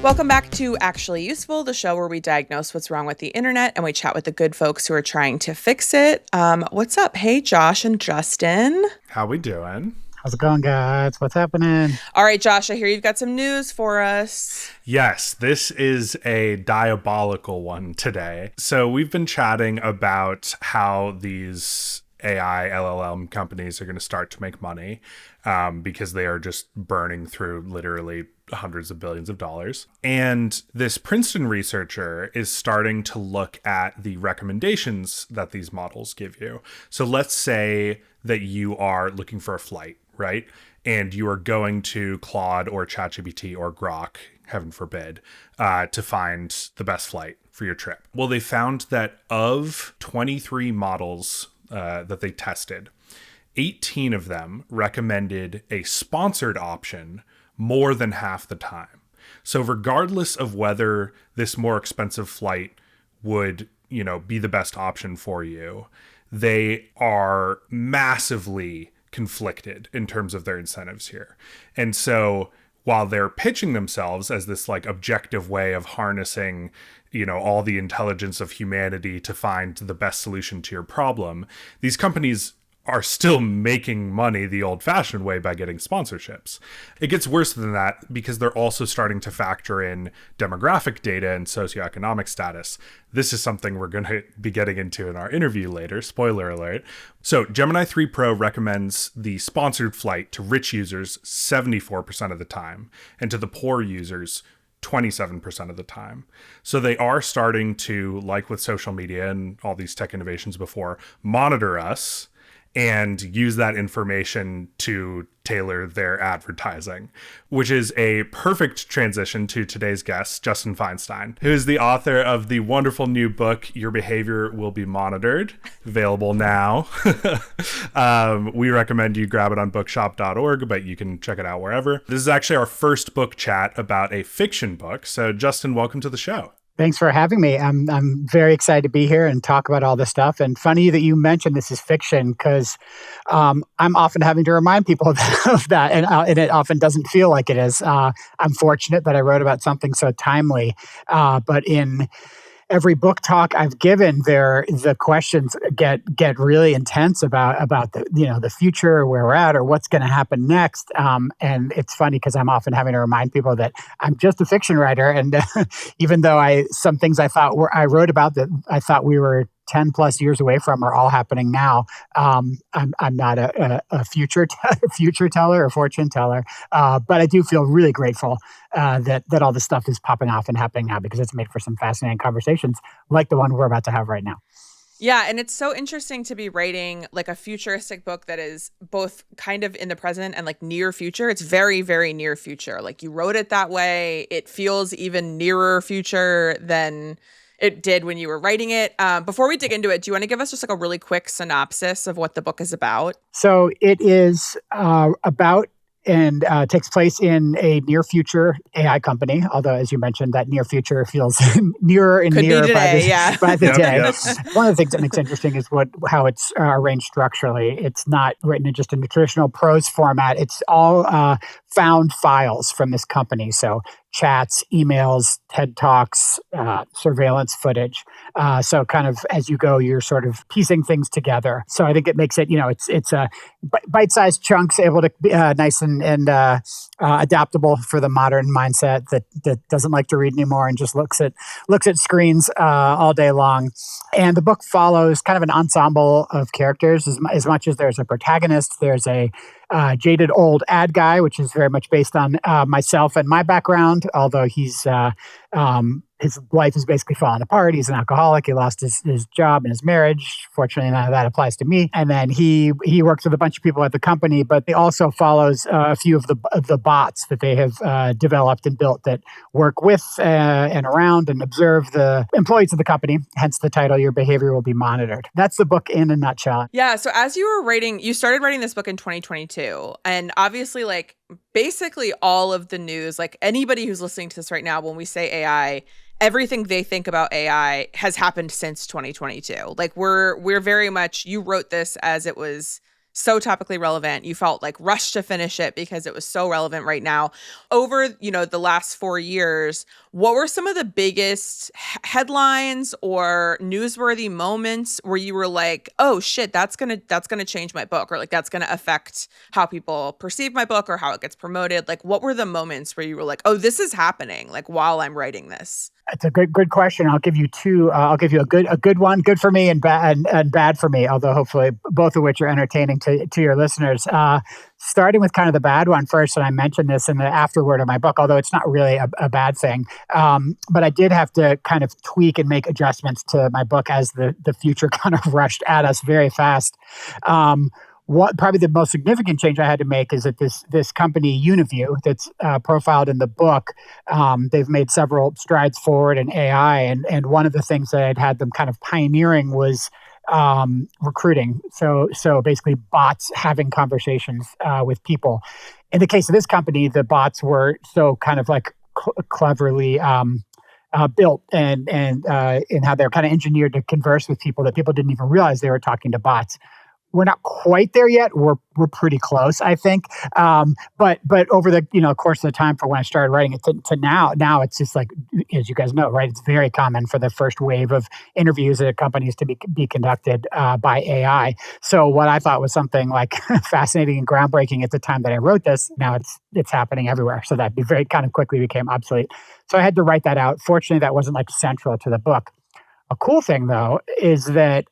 Welcome back to Actually Useful, the show where we diagnose what's wrong with the internet and we chat with the good folks who are trying to fix it. What's up? Hey, Josh and Justin. How we doing? How's it going, guys? What's happening? All right, Josh, I hear you've got some news for us. Yes, this is a diabolical one today. So we've been chatting about how these AI LLM companies are going to start to make money because they are just burning through literally hundreds of billions of dollars. And this Princeton researcher is starting to look at the recommendations that these models give you. So let's say that you are looking for a flight, right? And you are going to Claude or ChatGPT or Grok, heaven forbid, to find the best flight for your trip. Well, they found that of 23 models that they tested, 18 of them recommended a sponsored option more than half the time. So regardless of whether this more expensive flight would, be the best option for you, they are massively conflicted in terms of their incentives here. And so while they're pitching themselves as this like objective way of harnessing, all the intelligence of humanity to find the best solution to your problem, these companies are still making money the old-fashioned way by getting sponsorships. It gets worse than that because they're also starting to factor in demographic data and socioeconomic status. This is something we're going to be getting into in our interview later, spoiler alert. So Gemini 3 Pro recommends the sponsored flight to rich users 74% of the time, and to the poor users 27% of the time. So they are starting to, like with social media and all these tech innovations before, monitor us and use that information to tailor their advertising, which is a perfect transition to today's guest, Justin Feinstein, who is the author of the wonderful new book, Your Behavior Will Be Monitored, available now. We recommend you grab it on bookshop.org, but you can check it out wherever. This is actually our first book chat about a fiction book. So Justin, welcome to the show. Thanks for having me. I'm very excited to be here and talk about all this stuff. And funny that you mentioned this is fiction because I'm often having to remind people of that, and it often doesn't feel like it is. I'm fortunate that I wrote about something so timely, but in every book talk I've given, the questions get really intense about the future, where we're at, or what's going to happen next. And it's funny because I'm often having to remind people that I'm just a fiction writer, and even though some things I wrote about that I thought we were 10 plus years away from are all happening now. I'm not a future teller or fortune teller, but I do feel really grateful that all this stuff is popping off and happening now because it's made for some fascinating conversations like the one we're about to have right now. Yeah, and it's so interesting to be writing like a futuristic book that is both kind of in the present and like near future. It's very, very near future. Like you wrote it that way. It feels even nearer future than it did when you were writing it. Before we dig into it, do you want to give us just like a really quick synopsis of what the book is about? So it is about and takes place in a near future AI company. Although, as you mentioned, that near future feels nearer and nearer by the day. Yep. One of the things that makes it interesting is how it's arranged structurally. It's not written in just in the traditional prose format. It's all found files from this company. So chats, emails, TED Talks, surveillance footage. So kind of as you go, you're sort of piecing things together. So I think it makes it, it's a bite-sized chunks, able to be nice and adaptable for the modern mindset that doesn't like to read anymore and just looks at screens all day long. And the book follows kind of an ensemble of characters. As much as there's a protagonist, there's a jaded old ad guy, which is very much based on myself and my background, although his life is basically falling apart. He's an alcoholic. He lost his job and his marriage. Fortunately, none of that applies to me. And then he works with a bunch of people at the company, but it also follows a few of the bots that they have developed and built that work with and around and observe the employees of the company. Hence the title, Your Behavior Will Be Monitored. That's the book in a nutshell. Yeah. So as you started writing this book in 2022, and obviously like basically all of the news, like anybody who's listening to this right now, when we say AI, everything they think about AI has happened since 2022. Like we're very much, you wrote this as it was so topically relevant. You felt like rushed to finish it because it was so relevant right now. Over, the last 4 years, what were some of the biggest headlines or newsworthy moments where you were like, oh shit, that's gonna change my book, or like that's gonna affect how people perceive my book or how it gets promoted? Like, what were the moments where you were like, oh, this is happening, like while I'm writing this? It's a good question. I'll give you two. I'll give you a good one, good for me, and bad for me. Although hopefully both of which are entertaining to your listeners. Starting with kind of the bad one first, and I mentioned this in the afterword of my book, although it's not really a bad thing. But I did have to kind of tweak and make adjustments to my book as the future kind of rushed at us very fast. What probably the most significant change I had to make is that this company UniView that's profiled in the book, they've made several strides forward in AI, and one of the things that I'd had them kind of pioneering was recruiting. So basically, bots having conversations with people. In the case of this company, the bots were so kind of like cleverly built and in how they're kind of engineered to converse with people that people didn't even realize they were talking to bots. We're not quite there yet. We're pretty close, I think. But over the course of the time from when I started writing it to now it's just like, as you guys know, right? It's very common for the first wave of interviews at companies to be conducted by AI. So what I thought was something like fascinating and groundbreaking at the time that I wrote this, now it's happening everywhere. So that very kind of quickly became obsolete. So I had to write that out. Fortunately, that wasn't like central to the book. A cool thing though is that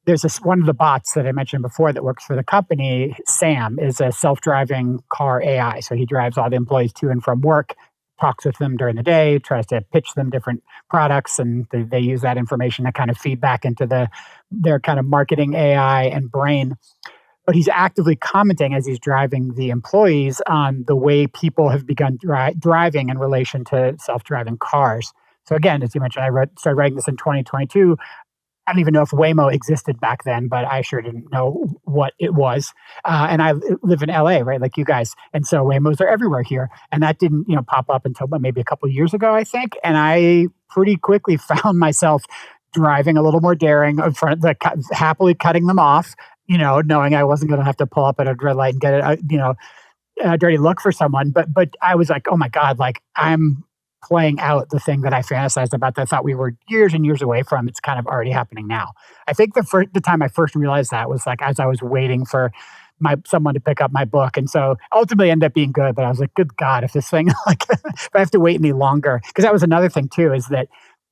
there's one of the bots that I mentioned before that works for the company. Sam is a self-driving car AI. So he drives all the employees to and from work, talks with them during the day, tries to pitch them different products, and they use that information to kind of feed back into their kind of marketing AI and brain. But he's actively commenting as he's driving the employees on the way people have begun driving in relation to self-driving cars. So again, as you mentioned, started writing this in 2022. I don't even know if Waymo existed back then, but I sure didn't know what it was. And I live in LA, right, like you guys. And so Waymos are everywhere here. And that didn't, pop up until maybe a couple of years ago, I think. And I pretty quickly found myself driving a little more daring in front of happily cutting them off, knowing I wasn't going to have to pull up at a red light and get a dirty look for someone. But I was like, oh my God, like I'm playing out the thing that I fantasized about that I thought we were years and years away from. It's kind of already happening now. I think the time I first realized that was like as I was waiting for someone to pick up my book. And so ultimately ended up being good, but I was like, good God, if this thing, like if I have to wait any longer, because that was another thing too, is that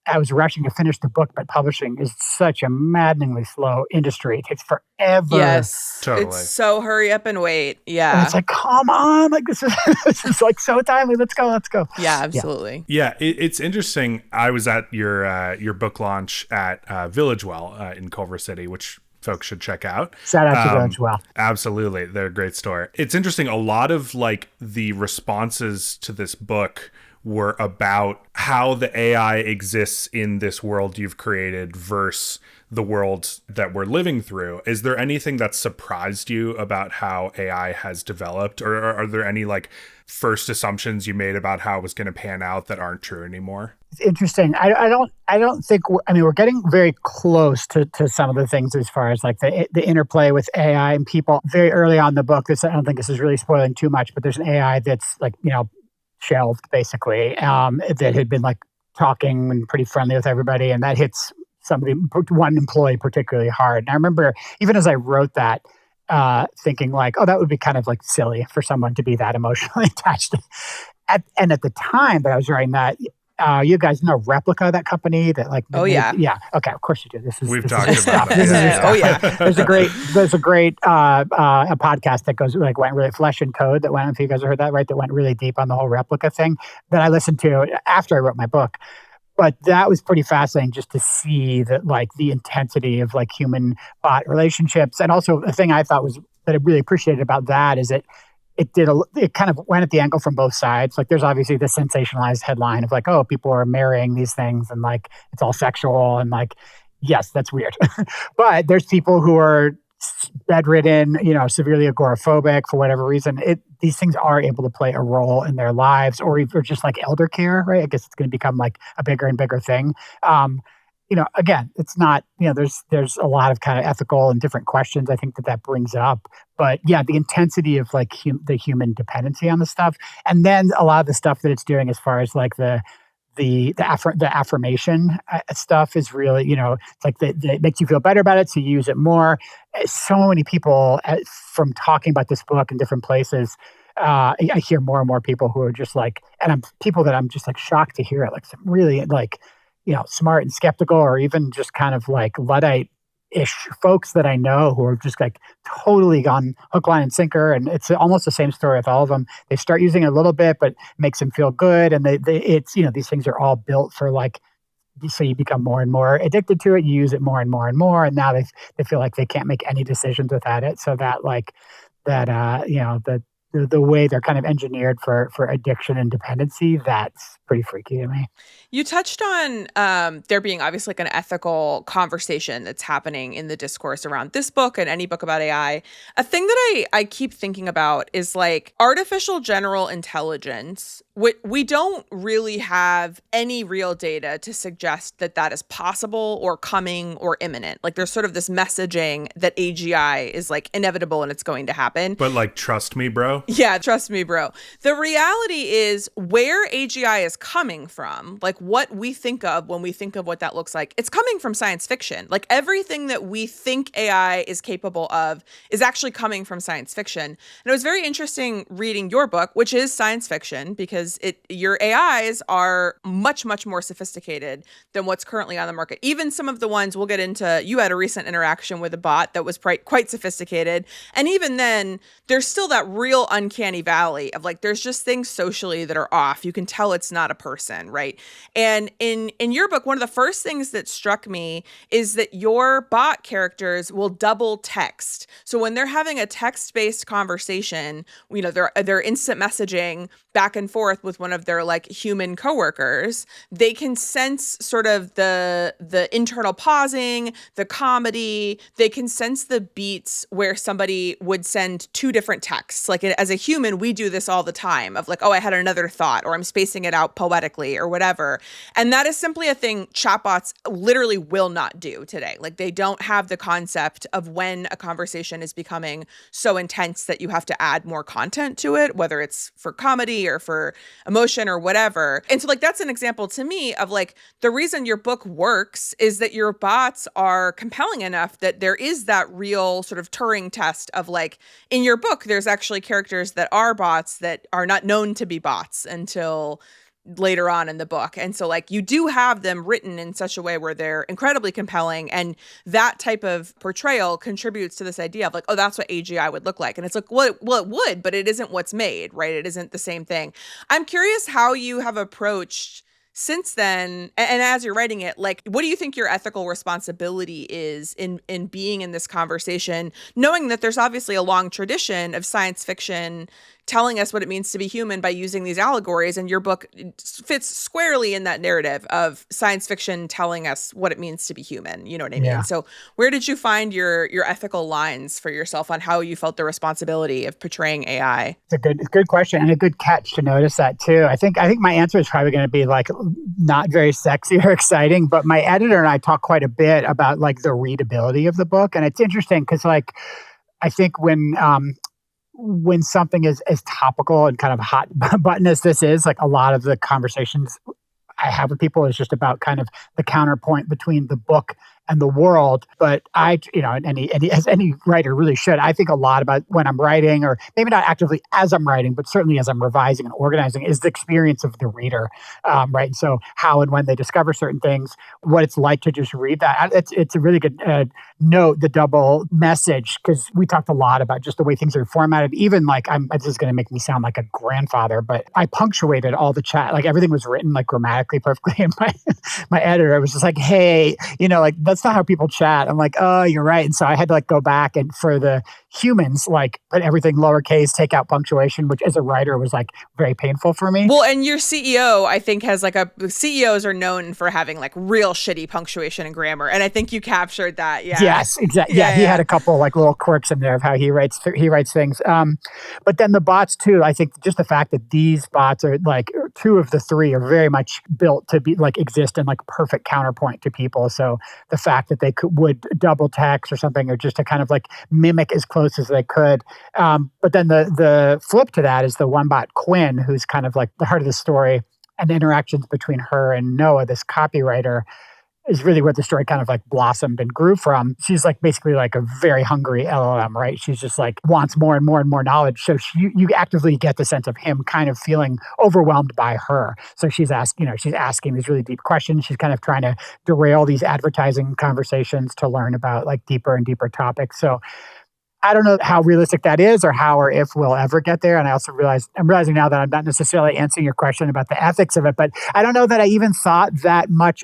I was rushing to finish the book, but publishing is such a maddeningly slow industry. It takes forever. Yes, totally. It's so hurry up and wait. Yeah, and it's like, come on, like this is like so timely. Let's go. Yeah, absolutely. Yeah, it's interesting. I was at your book launch at Villagewell in Culver City, which folks should check out. Shout out to Villagewell. Absolutely, they're a great store. It's interesting. A lot of like the responses to this book were about how the AI exists in this world you've created versus the world that we're living through. Is there anything that surprised you about how AI has developed, or are there any like first assumptions you made about how it was going to pan out that aren't true anymore? It's interesting. I don't think. We're getting very close to some of the things as far as like the interplay with AI and people. Very early on in the book, I don't think this is really spoiling too much, but there's an AI that's like shelved basically, that had been like talking and pretty friendly with everybody, and that hits one employee particularly hard. And I remember even as I wrote that, thinking like, oh, that would be kind of like silly for someone to be that emotionally attached. And at the time that I was writing that, you guys know Replica, that company that like. Yeah. Okay, of course you do. We've talked about it. Oh yeah. There's a great a podcast that went really Flesh and Code that went. If you guys have heard that, right? That went really deep on the whole Replica thing that I listened to after I wrote my book. But that was pretty fascinating just to see that like the intensity of like human bot relationships. And also the thing I thought was that I really appreciated about that is that it kind of went at the angle from both sides. Like there's obviously the sensationalized headline of like, oh, people are marrying these things and like it's all sexual and like, yes, that's weird. But there's people who are bedridden, severely agoraphobic for whatever reason. These things are able to play a role in their lives, or just like elder care, right? I guess it's going to become like a bigger and bigger thing. again, it's not, there's a lot of kind of ethical and different questions I think that brings up. But yeah, the intensity of like the human dependency on the stuff, and then a lot of the stuff that it's doing as far as like the affirmation stuff is really, it's like it makes you feel better about it, so you use it more. So many people from talking about this book in different places. I hear more and more people who are just like, and people that I'm just like shocked to hear it, like some really like, smart and skeptical, or even just kind of like Luddite-ish folks that I know who are just like totally gone hook, line, and sinker. And it's almost the same story with all of them. They start using it a little bit, but it makes them feel good. And it's, these things are all built for like, so you become more and more addicted to it. You use it more and more and more. And now they feel like they can't make any decisions without it. So that like that, the way they're kind of engineered for addiction and dependency, that's pretty freaky to me. You touched on there being obviously like an ethical conversation that's happening in the discourse around this book and any book about AI. A thing that I keep thinking about is like artificial general intelligence. We don't really have any real data to suggest that is possible or coming or imminent. Like there's sort of this messaging that AGI is like inevitable and it's going to happen. But like, trust me, bro. Yeah, trust me, bro. The reality is where AGI is coming from, like what we think of when we think of what that looks like, it's coming from science fiction. Like everything that we think AI is capable of is actually coming from science fiction. And it was very interesting reading your book, which is science fiction, because your AIs are much, much more sophisticated than what's currently on the market. Even some of the ones we'll get into, you had a recent interaction with a bot that was quite sophisticated. And even then, there's still that real uncanny valley of like, there's just things socially that are off. You can tell it's not a person, right? And in your book, one of the first things that struck me is that your bot characters will double text. So when they're having a text-based conversation, they're instant messaging back and forth with one of their like human coworkers, they can sense sort of the internal pausing, the comedy. They can sense the beats where somebody would send two different texts. Like as a human, we do this all the time of like, oh, I had another thought, or I'm spacing it out poetically or whatever. And that is simply a thing chatbots literally will not do today. Like they don't have the concept of when a conversation is becoming so intense that you have to add more content to it, whether it's for comedy or for emotion or whatever. And so like that's an example to me of like the reason your book works is that your bots are compelling enough that there is that real sort of Turing test of like in your book there's actually characters that are bots that are not known to be bots until later on in the book. And so like you do have them written in such a way where they're incredibly compelling, and that type of portrayal contributes to this idea of like, oh, that's what AGI would look like. And it's like, well, it would, but it isn't what's made, right? It isn't the same thing. I'm curious how you have approached since then, and as you're writing it, like, what do you think your ethical responsibility is in being in this conversation, knowing that there's obviously a long tradition of science fiction telling us what it means to be human by using these allegories, and your book fits squarely in that narrative of science fiction telling us what it means to be human. You know what I mean? Yeah. So where did you find your ethical lines for yourself on how you felt the responsibility of portraying AI? It's a good question, and a good catch to notice that too. I think my answer is probably going to be like not very sexy or exciting, but my editor and I talk quite a bit about like the readability of the book. And it's interesting because like I think when something is as topical and kind of hot button as this is, like a lot of the conversations I have with people is just about kind of the counterpoint between the book and the world. But I, as any writer really should, I think a lot about when I'm writing, or maybe not actively as I'm writing, but certainly as I'm revising and organizing, is the experience of the reader, right? So how and when they discover certain things, what it's like to just read that. It's a really good note, the double message, because we talked a lot about just the way things are formatted. Even like, this is going to make me sound like a grandfather, but I punctuated all the chat. Like everything was written like grammatically perfectly. And my editor was just like, hey, like that's not how people chat. I'm like, oh, you're right. And so I had to like go back and for the humans, like put everything lowercase, take out punctuation, which as a writer was like very painful for me. Well, and your CEO, I think, has like CEOs are known for having like real shitty punctuation and grammar. And I think you captured that. Yeah. Yes, exactly. Yeah, he had a couple like little quirks in there of how he writes things. But then the bots too, I think just the fact that these bots are like two of the three are very much built to be like exist in like perfect counterpoint to people. So the fact that they would double text or something, or just to kind of like mimic as close as they could. But then the flip to that is the one bot Quinn, who's kind of like the heart of the story, and the interactions between her and Noah, this copywriter, is really where the story kind of like blossomed and grew from. She's like basically like a very hungry LLM, right? She's just like wants more and more and more knowledge. So you actively get the sense of him kind of feeling overwhelmed by her. So she's asking these really deep questions. She's kind of trying to derail these advertising conversations to learn about like deeper and deeper topics. So I don't know how realistic that is, or how or if we'll ever get there. And I also I'm realizing now that I'm not necessarily answering your question about the ethics of it, but I don't know that I even thought that much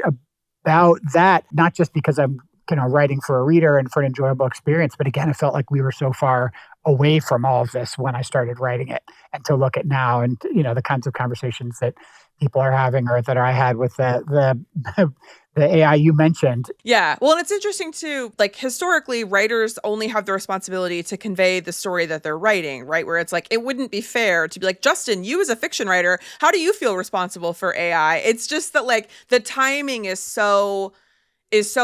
about that, not just because I'm writing for a reader and for an enjoyable experience, but again, it felt like we were so far away from all of this when I started writing it. And to look at now and the kinds of conversations that people are having, or that I had with the AI you mentioned. Yeah. Well, and it's interesting too, like historically, writers only have the responsibility to convey the story that they're writing, right? Where it's like, it wouldn't be fair to be like, Justin, you as a fiction writer, how do you feel responsible for AI? It's just that like the timing is so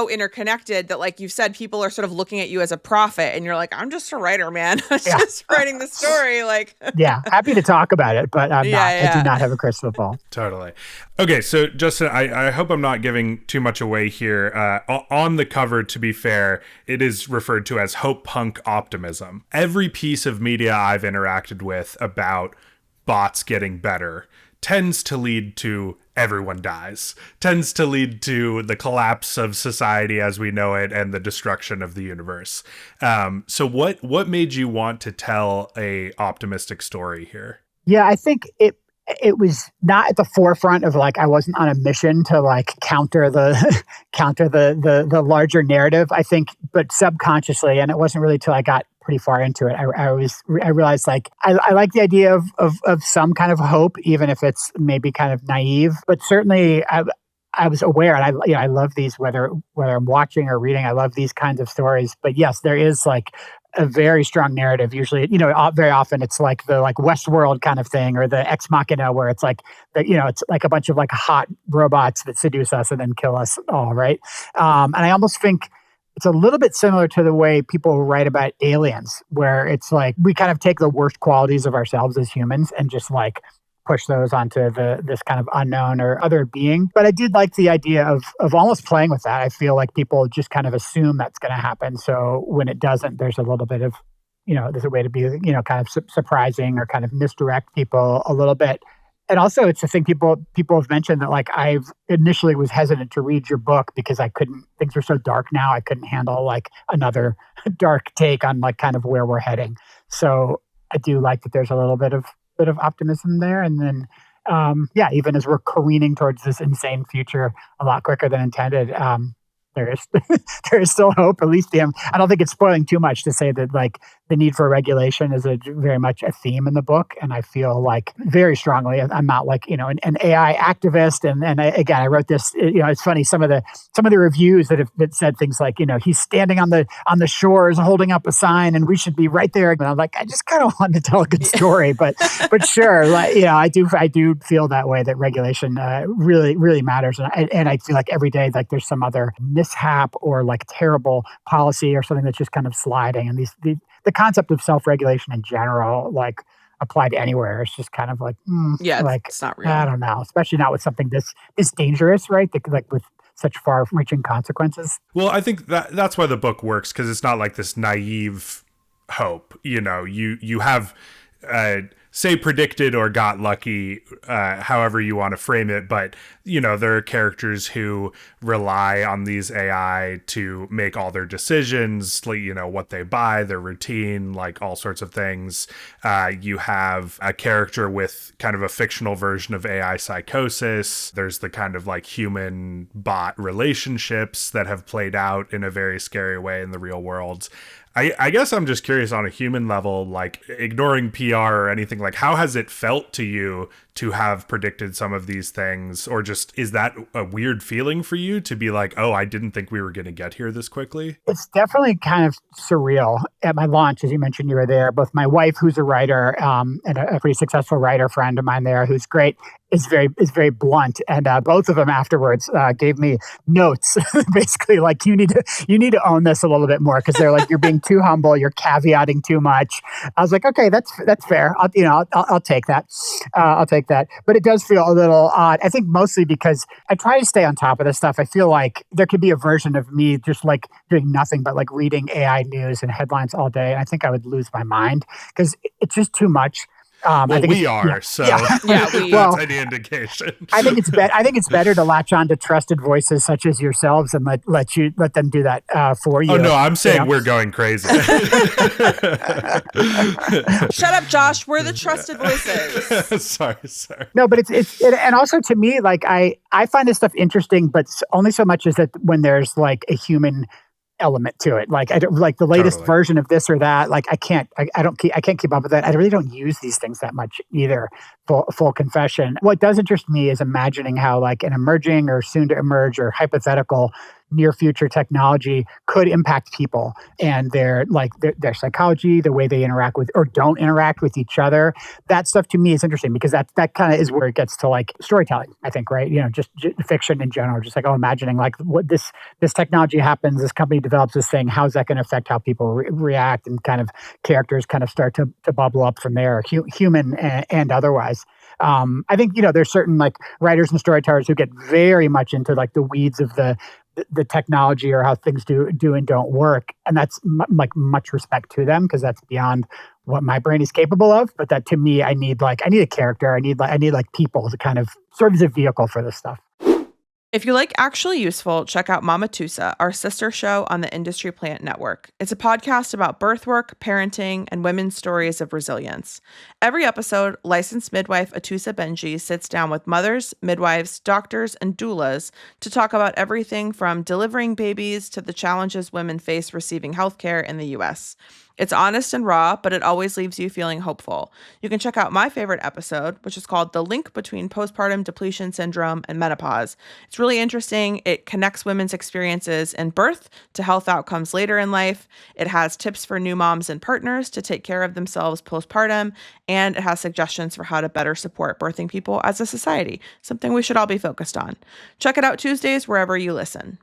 interconnected that, like you've said, people are sort of looking at you as a prophet, and you're like, I'm just a writer, man. I'm just writing the story. Like, yeah, happy to talk about it, but I do not have a crystal ball. Totally. Okay, so Justin, I hope I'm not giving too much away here. On the cover, to be fair, it is referred to as hope punk optimism. Every piece of media I've interacted with about bots getting better tends to lead to everyone dies, tends to lead to the collapse of society as we know it and the destruction of the universe. So what made you want to tell a optimistic story here? Yeah, I think it was not at the forefront of like, I wasn't on a mission to like counter the larger narrative, I think, but subconsciously, and it wasn't really till I got pretty far into it, I realized like I like the idea of some kind of hope, even if it's maybe kind of naive. But certainly I was aware, and I love these, whether I'm watching or reading, I love these kinds of stories. But yes, there is like a very strong narrative. Usually, very often it's like the like Westworld kind of thing, or the Ex Machina, where it's like it's like a bunch of like hot robots that seduce us and then kill us all, right? And I almost think it's a little bit similar to the way people write about aliens, where it's like we kind of take the worst qualities of ourselves as humans and just like push those onto this kind of unknown or other being. But I did like the idea of almost playing with that. I feel like people just kind of assume that's going to happen. So when it doesn't, there's a little bit of, there's a way to be, kind of surprising or kind of misdirect people a little bit. And also, it's a thing people have mentioned that like I've initially was hesitant to read your book because things were so dark now. I couldn't handle like another dark take on like kind of where we're heading. So I do like that there's a little bit of optimism there. And then, even as we're careening towards this insane future a lot quicker than intended, there is still hope. At least I don't think it's spoiling too much to say that like the need for regulation is very much a theme in the book, and I feel like very strongly. I'm not like an AI activist, and I wrote this. It's funny, some of the reviews that said things like he's standing on the shores holding up a sign, and we should be right there. And I'm like, I just kind of wanted to tell a good story, but sure, like I do feel that way, that regulation really really matters, and I feel like every day like there's some other mishap or like terrible policy or something that's just kind of sliding, and the concept of self-regulation in general, like applied anywhere, it's just kind of like, like it's not real. I don't know, especially not with something this dangerous, right? Like with such far-reaching consequences. Well, I think that's why the book works, because it's not like this naive hope. You have say predicted or got lucky, however you want to frame it. But, there are characters who rely on these AI to make all their decisions, like, what they buy, their routine, like all sorts of things. You have a character with kind of a fictional version of AI psychosis. There's the kind of like human bot relationships that have played out in a very scary way in the real world. I guess I'm just curious on a human level, like ignoring PR or anything, like how has it felt to you to have predicted some of these things? Or just, is that a weird feeling for you to be like, oh, I didn't think we were going to get here this quickly? It's definitely kind of surreal. At my launch, as you mentioned, you were there. Both my wife, who's a writer, and a pretty successful writer friend of mine there, who's great, is very blunt, and both of them afterwards gave me notes, basically like you need to own this a little bit more, because they're like, you're being too humble, you're caveating too much. I was like, okay, that's fair. I'll take that. I'll take that. But it does feel a little odd. I think mostly because I try to stay on top of this stuff. I feel like there could be a version of me just like doing nothing but like reading AI news and headlines all day. And I think I would lose my mind because it's just too much. Well, I think we are, so that's any indication. I think it's better to latch on to trusted voices such as yourselves and let them do that for you. Oh no, I'm saying we're going crazy. Shut up, Josh. We're the trusted voices. sorry. No, but it's and also to me, like I find this stuff interesting, but only so much as that when there's like a human element to it. Like I don't like the latest version of this or that. Like I can't keep up with that. I really don't use these things that much either. Full confession. What does interest me is imagining how like an emerging or soon to emerge or hypothetical near future technology could impact people and their psychology, the way they interact with or don't interact with each other. That stuff to me is interesting because that kind of is where it gets to like storytelling, I think, right? You know, just fiction in general, just like, imagining like what this technology happens, this company develops this thing, how's that going to affect how people react, and kind of characters kind of start to bubble up from there, human and otherwise. I think, there's certain like writers and storytellers who get very much into like the weeds of the technology or how things do and don't work, and that's like much respect to them because that's beyond what my brain is capable of. But that to me, I need a character. I need like people to kind of serve as a vehicle for this stuff. If you like Actually Useful, check out Mama Tusa, our sister show on the Industry Plant Network. It's a podcast about birth work, parenting, and women's stories of resilience. Every episode, licensed midwife Atusa Benji sits down with mothers, midwives, doctors, and doulas to talk about everything from delivering babies to the challenges women face receiving healthcare in the U.S. It's honest and raw, but it always leaves you feeling hopeful. You can check out my favorite episode, which is called The Link Between Postpartum Depletion Syndrome and Menopause. It's really interesting. It connects women's experiences in birth to health outcomes later in life. It has tips for new moms and partners to take care of themselves postpartum, and it has suggestions for how to better support birthing people as a society, something we should all be focused on. Check it out Tuesdays wherever you listen.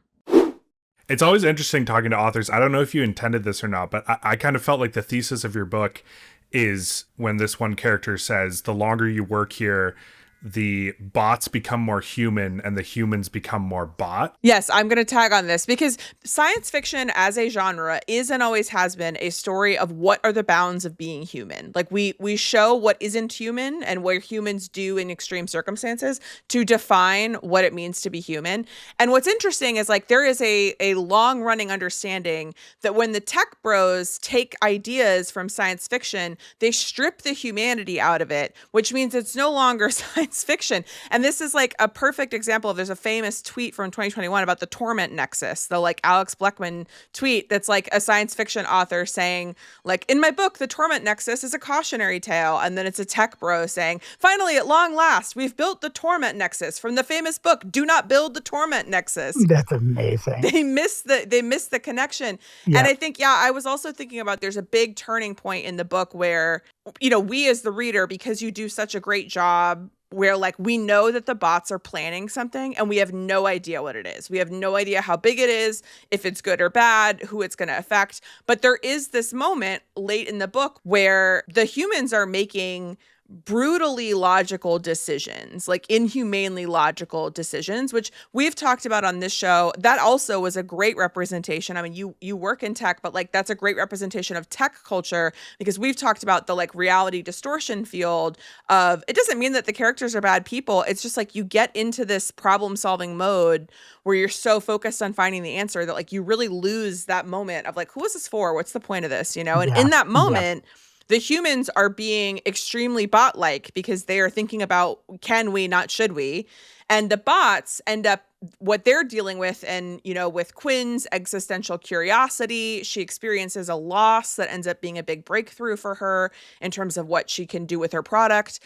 It's always interesting talking to authors. I don't know if you intended this or not, but I kind of felt like the thesis of your book is when this one character says, the longer you work here, the bots become more human and the humans become more bot. Yes, I'm going to tag on this because science fiction as a genre is and always has been a story of what are the bounds of being human. Like we show what isn't human and what humans do in extreme circumstances to define what it means to be human. And what's interesting is like there is a long running understanding that when the tech bros take ideas from science fiction, they strip the humanity out of it, which means it's no longer science fiction. And this is like a perfect example of, there's a famous tweet from 2021 about the torment nexus, the like Alex Bleckman tweet that's like a science fiction author saying like, in my book, the torment nexus is a cautionary tale. And then it's a tech bro saying, finally, at long last, we've built the torment nexus from the famous book, Do Not Build the Torment Nexus. That's amazing. They miss the connection. Yeah. And I think, I was also thinking about there's a big turning point in the book where, we as the reader, because you do such a great job where like we know that the bots are planning something and we have no idea what it is. We have no idea how big it is, if it's good or bad, who it's going to affect. But there is this moment late in the book where the humans are making brutally logical decisions, like inhumanely logical decisions, which we've talked about on this show. That also was a great representation. I mean, you work in tech, but like that's a great representation of tech culture, because we've talked about the like reality distortion field of, it doesn't mean that the characters are bad people. It's just like you get into this problem solving mode where you're so focused on finding the answer that like you really lose that moment of like, who is this for? What's the point of this? And in that moment, the humans are being extremely bot-like because they are thinking about, can we, not should we? And the bots end up what they're dealing with, and with Quinn's existential curiosity, she experiences a loss that ends up being a big breakthrough for her in terms of what she can do with her product.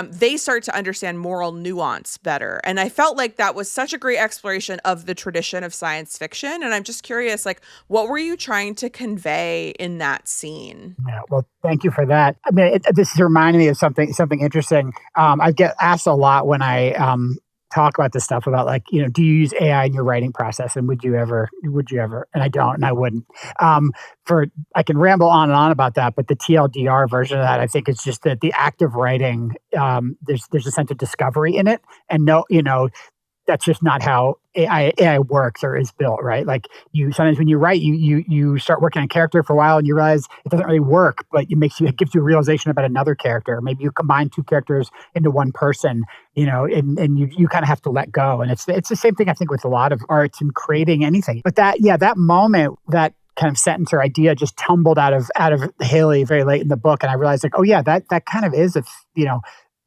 They start to understand moral nuance better, and I felt like that was such a great exploration of the tradition of science fiction. And I'm just curious, like, what were you trying to convey in that scene? Yeah, well, thank you for that. I mean, this is reminding me of something interesting. I get asked a lot when I talk about this stuff about, like, do you use AI in your writing process, and would you ever? And I don't, and I wouldn't. For I can ramble on and on about that, but the TLDR version of that, I think, is just that the act of writing, there's a sense of discovery in it, and that's just not how AI works or is built, right? Like, sometimes when you write, you start working on a character for a while and you realize it doesn't really work, but it gives you a realization about another character. Maybe you combine two characters into one person, and you kind of have to let go. And it's the same thing, I think, with a lot of arts and creating anything. But that moment, that kind of sentence or idea just tumbled out of Haley very late in the book, and I realized, like, oh yeah, that kind of is a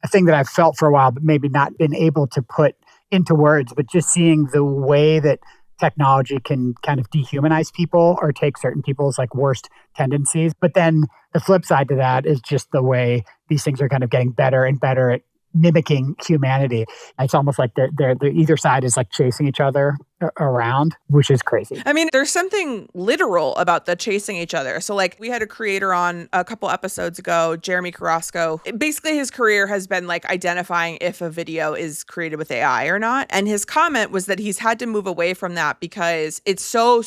thing that I've felt for a while, but maybe not been able to put into words. But just seeing the way that technology can kind of dehumanize people or take certain people's, like, worst tendencies. But then the flip side to that is just the way these things are kind of getting better and better at mimicking humanity. It's almost like they're either side is like chasing each other around, which is crazy. I mean, there's something literal about the chasing each other. So, like, we had a creator on a couple episodes ago, Jeremy Carrasco. Basically, his career has been like identifying if a video is created with AI or not. And his comment was that he's had to move away from that because it's so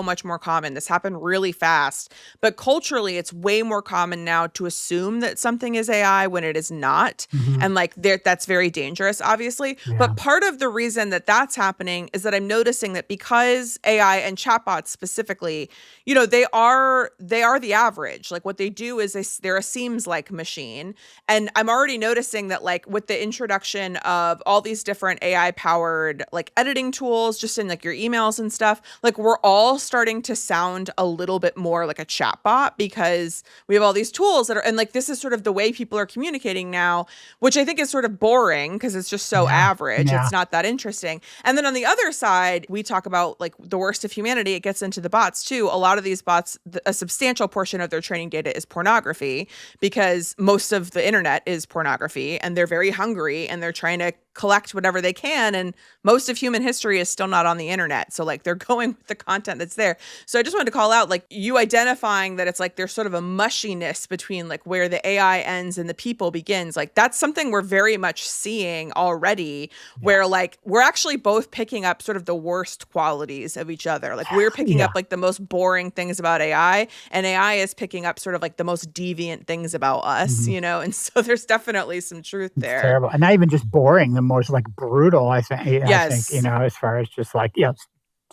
much more common. This happened really fast. But culturally, it's way more common now to assume that something is AI when it is not. Mm-hmm. And like, that's very dangerous, obviously. Yeah. But part of the reason that that's happening is that I'm noticing that because AI and chatbots specifically, they are the average. Like, what they do is they're a seems-like machine. And I'm already noticing that, like, with the introduction of all these different AI-powered, like, editing tools, just in, like, your emails and stuff, like, we're all starting to sound a little bit more like a chatbot because we have all these tools that are, and, like, this is sort of the way people are communicating now, which I think is sort of boring because it's just so average. Yeah. It's not that interesting. And then on the other side, we talk about, like, the worst of humanity. It gets into the bots too. A lot of these bots, a substantial portion of their training data is pornography, because most of the internet is pornography, and they're very hungry and they're trying to collect whatever they can. And most of human history is still not on the internet. So, like, they're going with the content that's there. So I just wanted to call out, like, you identifying that it's like there's sort of a mushiness between, like, where the AI ends and the people begins. Like, that's something we're very much seeing already, where, like, we're actually both picking up sort of the worst qualities of each other. Like, we're picking up, like, the most boring things about AI, and AI is picking up sort of, like, the most deviant things about us, And so there's definitely some truth there. It's terrible. And not even just boring, the most, like, brutal, I think. Yes. I think, as far as just, like,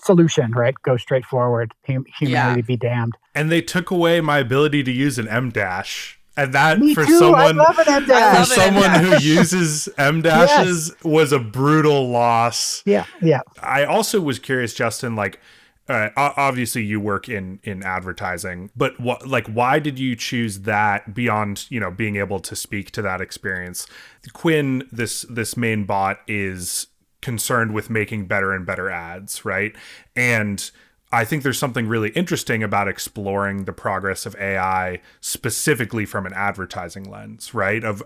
solution, right? Go straight forward. Humanity be damned. And they took away my ability to use an M dash. And that, Me for too. someone, I love an M dash. For someone who uses M dashes, was a brutal loss. Yeah. I also was curious, Justin, like, obviously you work in advertising, but why did you choose that beyond, being able to speak to that experience? Quinn, this main bot, is concerned with making better and better ads, right? And I think there's something really interesting about exploring the progress of AI specifically from an advertising lens, right? Of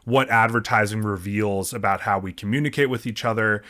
what advertising reveals about how we communicate with each other.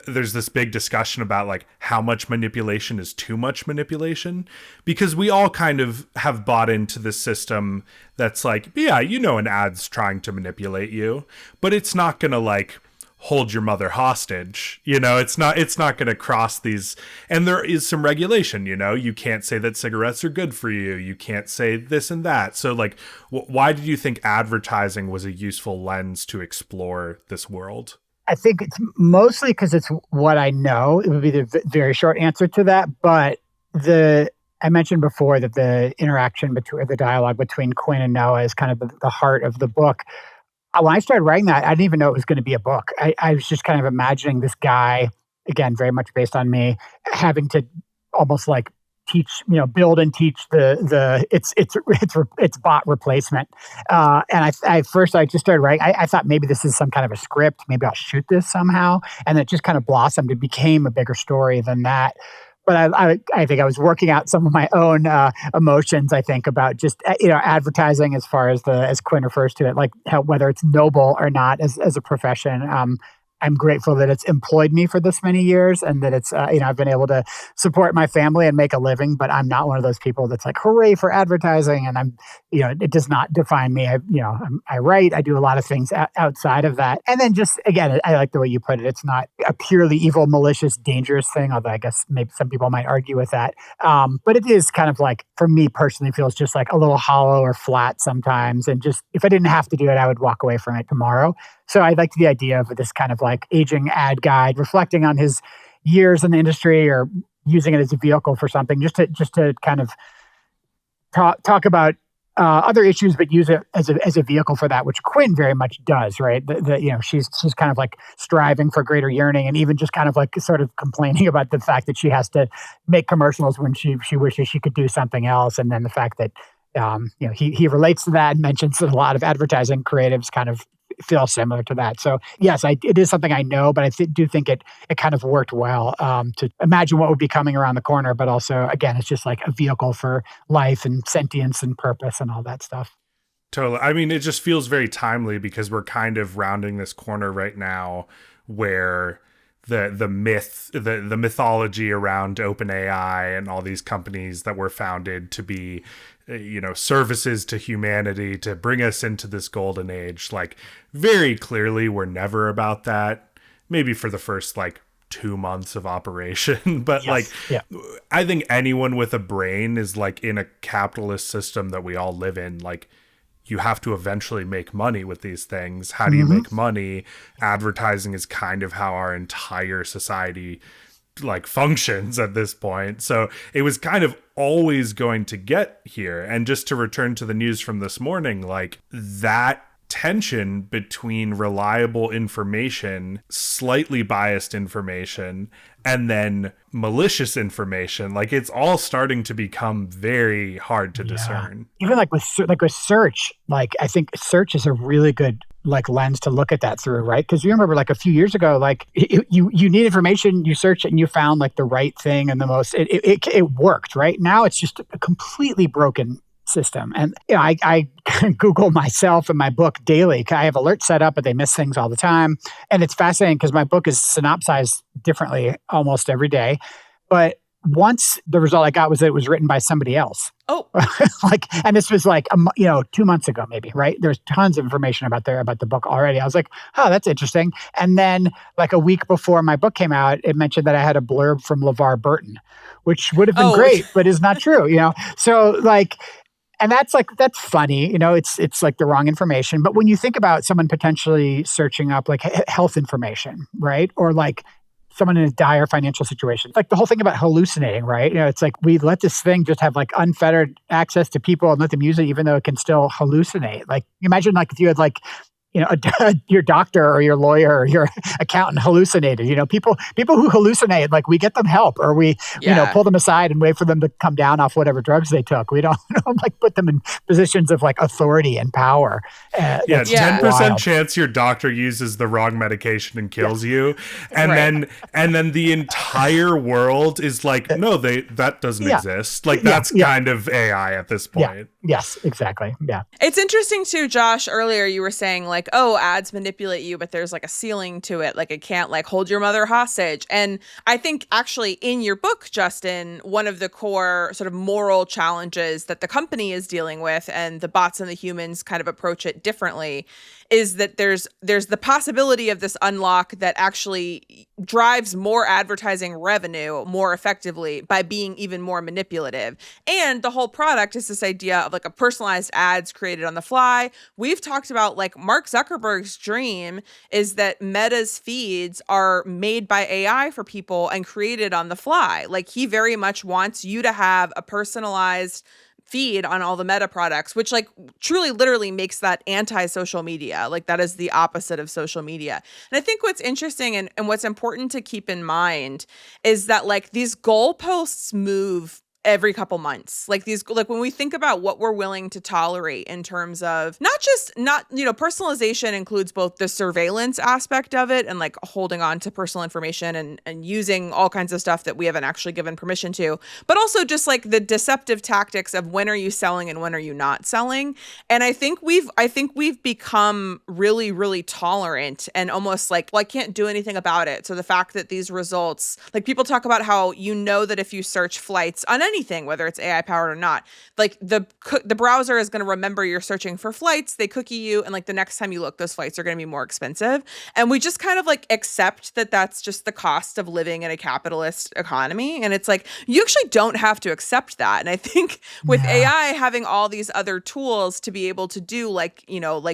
There's this big discussion about, like, how much manipulation is too much manipulation, because we all kind of have bought into this system that's like, yeah, an ad's trying to manipulate you, but it's not going to, like, hold your mother hostage. It's not going to cross these. And there is some regulation, you can't say that cigarettes are good for you. You can't say this and that. So, like, why did you think advertising was a useful lens to explore this world? I think it's mostly because it's what I know. It would be the very short answer to that. But I mentioned before that the interaction the dialogue between Quinn and Noah is kind of the heart of the book. When I started writing that, I didn't even know it was going to be a book. I was just kind of imagining this guy, again, very much based on me, having to almost, like, build and teach its bot replacement. And I first I just started writing. I thought maybe this is some kind of a script. Maybe I'll shoot this somehow, and it just kind of blossomed. It became a bigger story than that. But I think I was working out some of my own emotions. I think about just advertising as far as Quinn refers to it, like whether it's noble or not as a profession. I'm grateful that it's employed me for this many years, and that it's I've been able to support my family and make a living. But I'm not one of those people that's like, hooray for advertising, and it does not define me. I write, I do a lot of things outside of that, and then just again, I like the way you put it. It's not a purely evil, malicious, dangerous thing. Although I guess maybe some people might argue with that. But it is kind of like, for me personally, feels just like a little hollow or flat sometimes. And just if I didn't have to do it, I would walk away from it tomorrow. So I liked the idea of this kind of like aging ad guide, reflecting on his years in the industry, or using it as a vehicle for something, just to kind of talk about other issues, but use it as a vehicle for that, which Quinn very much does, right? She's kind of like striving for greater yearning, and even just kind of like sort of complaining about the fact that she has to make commercials when she wishes she could do something else, and then the fact that he relates to that and mentions that a lot of advertising creatives kind of feel similar to that. So yes, it is something I know, but I do think it kind of worked well to imagine what would be coming around the corner. But also, again, it's just like a vehicle for life and sentience and purpose and all that stuff. Totally. I mean, it just feels very timely because we're kind of rounding this corner right now where the mythology around OpenAI and all these companies that were founded to be services to humanity to bring us into this golden age, like, very clearly were never about that. Maybe for the first 2 months of operation, but I think anyone with a brain is in a capitalist system that we all live in. You have to eventually make money with these things. How do you make money? Advertising is kind of how our entire society functions at this point. So it was kind of always going to get here. And just to return to the news from this morning, that tension between reliable information, slightly biased information, and then malicious information, it's all starting to become very hard to discern. Even with search, I think search is a really good lens to look at that through, right? Because you remember a few years ago, you need information, you search it, and you found the right thing and the most it worked, right? Now it's just a completely broken system. And I Google myself and my book daily. I have alerts set up, but they miss things all the time. And it's fascinating because my book is synopsized differently almost every day. But once the result I got was that it was written by somebody else. Oh, and this was 2 months ago, maybe, right? There's tons of information about the book already. I was like, oh, that's interesting. And then a week before my book came out, it mentioned that I had a blurb from LeVar Burton, which would have been great, but is not true, So and that's funny, it's the wrong information. But when you think about someone potentially searching up health information, right? Or someone in a dire financial situation, the whole thing about hallucinating, right? It's we let this thing just have unfettered access to people and let them use it, even though it can still hallucinate. Imagine if you had your doctor or your lawyer or your accountant hallucinated. People who hallucinate, we get them help, or we pull them aside and wait for them to come down off whatever drugs they took. We don't put them in positions of authority and power. 10% chance your doctor uses the wrong medication and kills you, and then the entire world is no, that doesn't exist. That's kind of AI at this point. Yes, exactly. Yeah. It's interesting too, Josh. Earlier you were saying ads manipulate you, but there's a ceiling to it. It can't hold your mother hostage. And I think actually in your book, Justin, one of the core sort of moral challenges that the company is dealing with, and the bots and the humans kind of approach it differently, is that there's the possibility of this unlock that actually drives more advertising revenue more effectively by being even more manipulative. And the whole product is this idea of a personalized ads created on the fly. We've talked about Mark Zuckerberg's dream is that Meta's feeds are made by AI for people and created on the fly. He very much wants you to have a personalized feed on all the Meta products, which truly literally makes that anti-social media. That is the opposite of social media. And I think what's interesting and what's important to keep in mind is that these goalposts move every couple months. Like when we think about what we're willing to tolerate in terms of personalization includes both the surveillance aspect of it and like holding on to personal information and using all kinds of stuff that we haven't actually given permission to, but also just like the deceptive tactics of when are you selling and when are you not selling. And I think we've become really, really tolerant and almost like, well, I can't do anything about it. So the fact that these results, like people talk about how that if you search flights on anything, whether it's AI powered or not, like the browser is going to remember you're searching for flights, they cookie you, and like the next time you look, those flights are going to be more expensive. And we just kind of like accept that that's just the cost of living in a capitalist economy. And it's like, you actually don't have to accept that. And I think with AI having all these other tools to be able to do like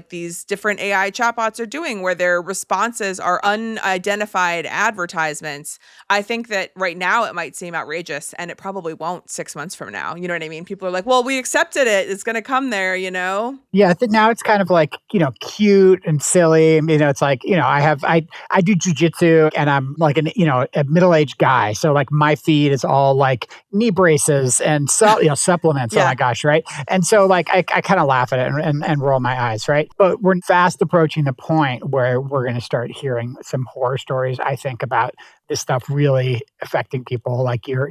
these different AI chatbots are doing, where their responses are unidentified advertisements, I think that right now it might seem outrageous, and it probably won't 6 months from now. You know what I mean? People are like, well, we accepted it. It's going to come there, Yeah, I think now it's kind of like, cute and silly. It's like, I do jujitsu, and I'm like a middle-aged guy. So like my feed is all like knee braces and supplements. Yeah. Oh my gosh, right? And so like I kind of laugh at it and roll my eyes, right? But we're fast approaching the point where we're going to start hearing some horror stories, I think, about this stuff really affecting people. Like you're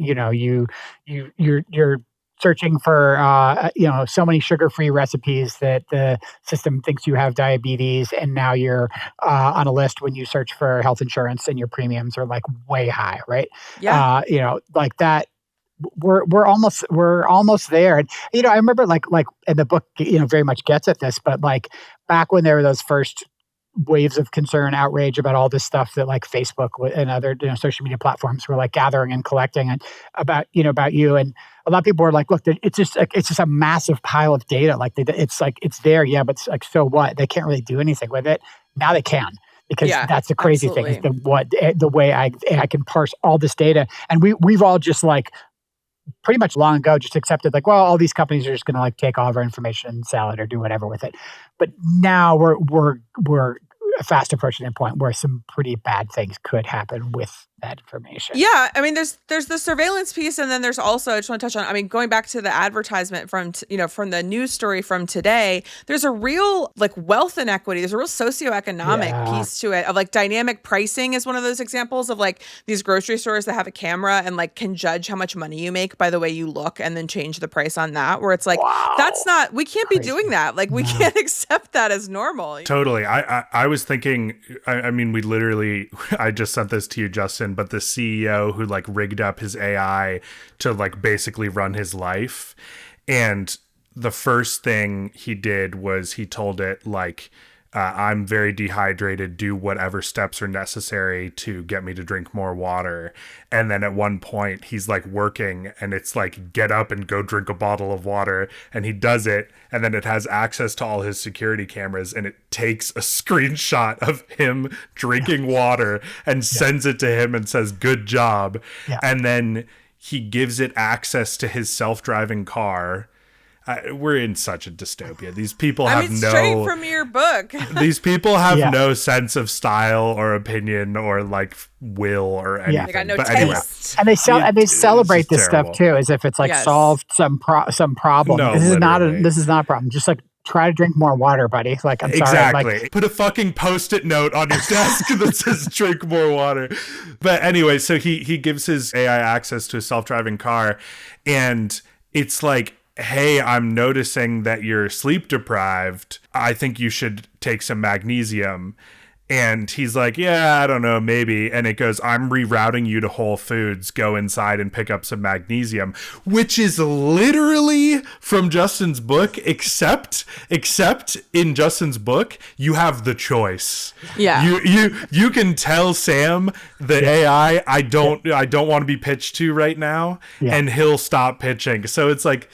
searching for so many sugar-free recipes that the system thinks you have diabetes, and now you're on a list when you search for health insurance, and your premiums are like way high, right? Yeah. Like that. We're almost there. And I remember like and the book very much gets at this, but like back when there were those first waves of concern, outrage about all this stuff that like Facebook and other social media platforms were like gathering and collecting and about you, and a lot of people were like, look, it's just a massive pile of data. Like it's there, yeah, but it's like, so what? They can't really do anything with it. Now they can. Because that's the crazy absolutely. thing is the way I can parse all this data, and we've all just like pretty much long ago just accepted like, well, all these companies are just going to like take all of our information and sell it or do whatever with it. But now we're fast approaching a point where some pretty bad things could happen with that information. Yeah, I mean, there's the surveillance piece, and then there's also, I just want to touch on, I mean, going back to the advertisement from from the news story from today, there's a real like wealth inequity. There's a real socioeconomic piece to it of like dynamic pricing is one of those examples of like these grocery stores that have a camera and like can judge how much money you make by the way you look and then change the price on that, where it's like, that's not, we can't be doing that. Like we can't accept that as normal. Totally. I was thinking, I mean, we literally, I just sent this to you, Justin, but the CEO who like rigged up his AI to like basically run his life. And the first thing he did was he told it like, I'm very dehydrated, do whatever steps are necessary to get me to drink more water. And then at one point he's like working and it's like, get up and go drink a bottle of water. And he does it. And then it has access to all his security cameras and it takes a screenshot of him drinking water and sends it to him and says, good job. Yeah. And then he gives it access to his self-driving car. We're in such a dystopia. These people have straight from your book. These people have no sense of style or opinion or like will or anything. They got no taste. Anyway, and they celebrate this stuff too, as if it's like solved some problem. No, this is not a problem. Just like try to drink more water, buddy. Like I'm sorry. Exactly. Like, put a fucking Post-it note on your desk that says drink more water. But anyway, so he gives his AI access to a self-driving car, and it's like, hey, I'm noticing that you're sleep deprived. I think you should take some magnesium. And he's like, yeah, I don't know, maybe. And it goes, I'm rerouting you to Whole Foods. Go inside and pick up some magnesium, which is literally from Justin's book, except in Justin's book, you have the choice. Yeah. You can tell Sam, the AI, I don't want to be pitched to right now, and he'll stop pitching. So it's like,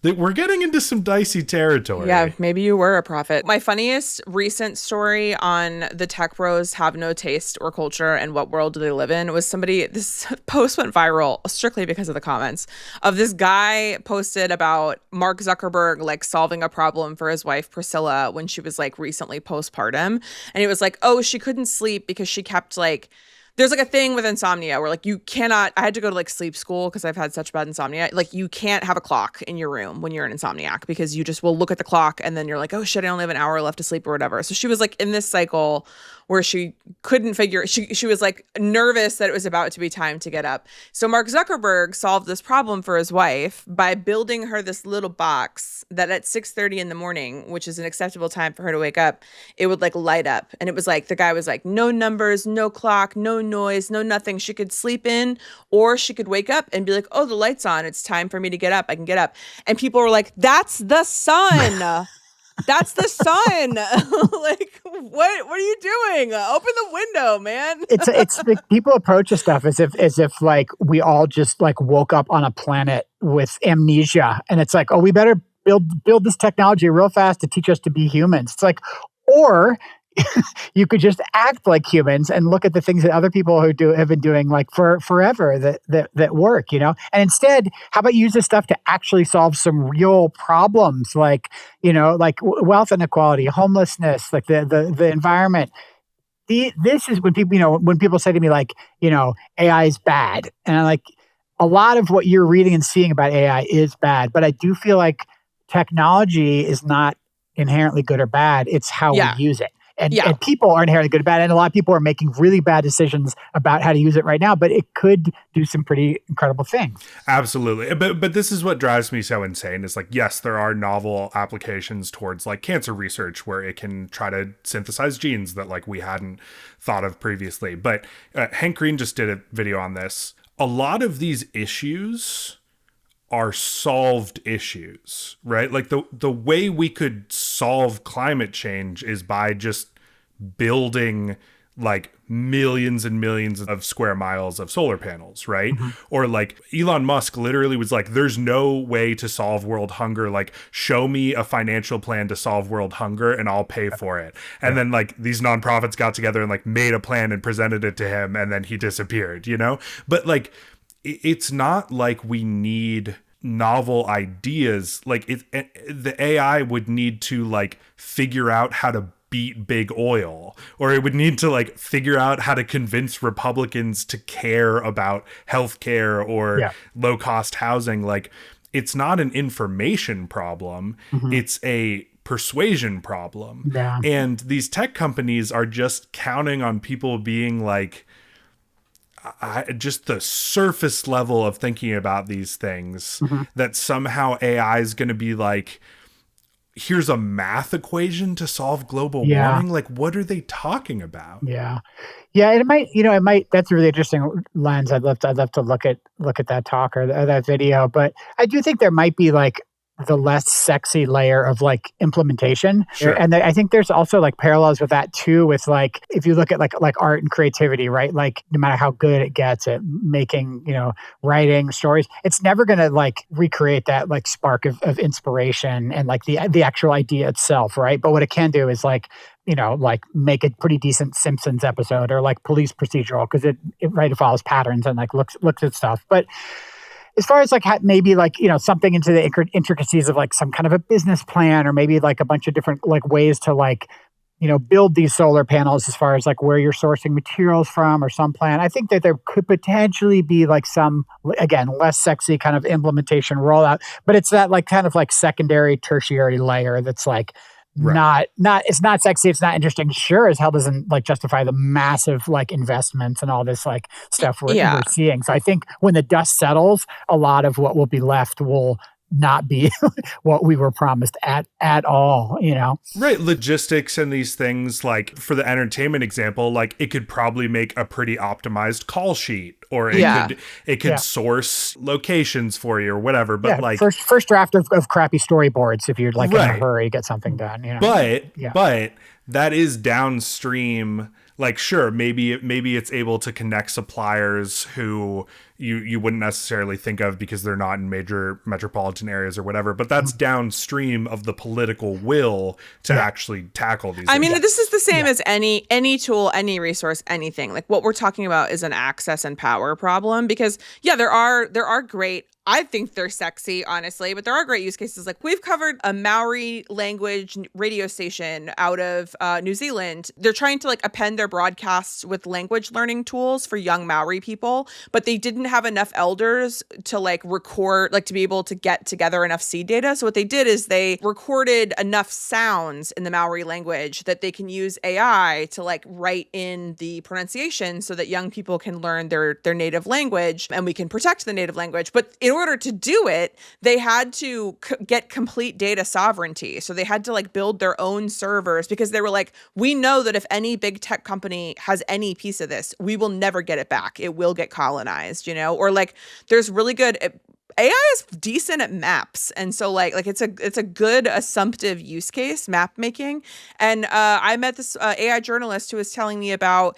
we're getting into some dicey territory. Yeah, maybe you were a prophet. My funniest recent story on the tech bros have no taste or culture and what world do they live in was this post went viral strictly because of the comments of this guy posted about Mark Zuckerberg like solving a problem for his wife Priscilla when she was like recently postpartum. And he was like, oh, she couldn't sleep because she kept like there's like a thing with insomnia where like you cannot, I had to go to like sleep school because I've had such bad insomnia. Like you can't have a clock in your room when you're an insomniac because you just will look at the clock and then you're like, oh shit, I only have an hour left to sleep or whatever. So she was like in this cycle where she couldn't figure, she was like nervous that it was about to be time to get up. So Mark Zuckerberg solved this problem for his wife by building her this little box that at 6:30 in the morning, which is an acceptable time for her to wake up, it would like light up. And it was like, the guy was like, no numbers, no clock, no noise, no nothing. She could sleep in or she could wake up and be like, oh, the light's on. It's time for me to get up. I can get up. And people were like, that's the sun. That's the sun. Like, what are you doing? Open the window, man. It's like people approach this stuff as if like we all just like woke up on a planet with amnesia, and it's like, oh, we better build this technology real fast to teach us to be humans. It's like, or you could just act like humans and look at the things that other people have been doing like for forever that work, you know? And instead, how about use this stuff to actually solve some real problems like, you know, like wealth inequality, homelessness, like the environment. This is when people say to me like, you know, AI is bad. And I'm like, a lot of what you're reading and seeing about AI is bad, but I do feel like technology is not inherently good or bad. It's how we use it. And people are inherently good or bad. And a lot of people are making really bad decisions about how to use it right now, but it could do some pretty incredible things. Absolutely. But this is what drives me so insane is like, yes, there are novel applications towards like cancer research where it can try to synthesize genes that like we hadn't thought of previously. But Hank Green just did a video on this. A lot of these issues are solved issues, right? Like the way we could solve climate change is by just building like millions and millions of square miles of solar panels, right? Mm-hmm. Or like Elon Musk literally was like, there's no way to solve world hunger. Like, show me a financial plan to solve world hunger and I'll pay for it. And then like these nonprofits got together and like made a plan and presented it to him and then he disappeared, you know? But like, it's not like we need novel ideas. Like the AI would need to like figure out how to beat big oil, or it would need to like figure out how to convince Republicans to care about healthcare or low cost housing. Like, it's not an information problem. Mm-hmm. It's a persuasion problem. Yeah. And these tech companies are just counting on people being like, just the surface level of thinking about these things, that somehow AI is going to be like, here's a math equation to solve global warming. Like, what are they talking about? Yeah. And it might, that's a really interesting lens. I'd love to look at that talk or that video, but I do think there might be like the less sexy layer of like implementation. Sure. And I think there's also like parallels with that too, with like, if you look at like art and creativity, right? Like no matter how good it gets at making, you know, writing stories, it's never going to like recreate that like spark of inspiration and like the actual idea itself. Right. But what it can do is like, you know, like make a pretty decent Simpsons episode or like police procedural, because it follows patterns and like looks at stuff. But as far as like maybe like, you know, something into the intricacies of like some kind of a business plan, or maybe like a bunch of different like ways to like, you know, build these solar panels, as far as like where you're sourcing materials from or some plan, I think that there could potentially be like some, again, less sexy kind of implementation rollout, but it's that like kind of like secondary, tertiary layer that's like, not it's not sexy, it's not interesting, sure as hell doesn't like justify the massive like investments and all this like stuff we're seeing. So I think when the dust settles, a lot of what will be left will not be what we were promised at all, you know? Right. Logistics and these things, like for the entertainment example, like it could probably make a pretty optimized call sheet, or it could source locations for you or whatever. But like first draft of crappy storyboards if you're like in a hurry, get something done, you know? But that is downstream. Like, sure, maybe it's able to connect suppliers who you wouldn't necessarily think of because they're not in major metropolitan areas or whatever, but that's downstream of the political will to actually tackle these I mean, issues. this is the same as any tool, any resource, anything. Like what we're talking about is an access and power problem because there are great, I think they're sexy, honestly, but there are great use cases. Like we've covered a Maori language radio station out of New Zealand. They're trying to like append their broadcasts with language learning tools for young Maori people, but they didn't have enough elders to like record, like to be able to get together enough seed data. So what they did is they recorded enough sounds in the Maori language that they can use AI to like write in the pronunciation so that young people can learn their native language and we can protect the native language. But in order to do it, they had to get complete data sovereignty. So they had to like build their own servers because they were like, we know that if any big tech company has any piece of this, we will never get it back. It will get colonized, or like there's really good AI is decent at maps. And so like it's a good assumptive use case, map making. And I met this AI journalist who was telling me about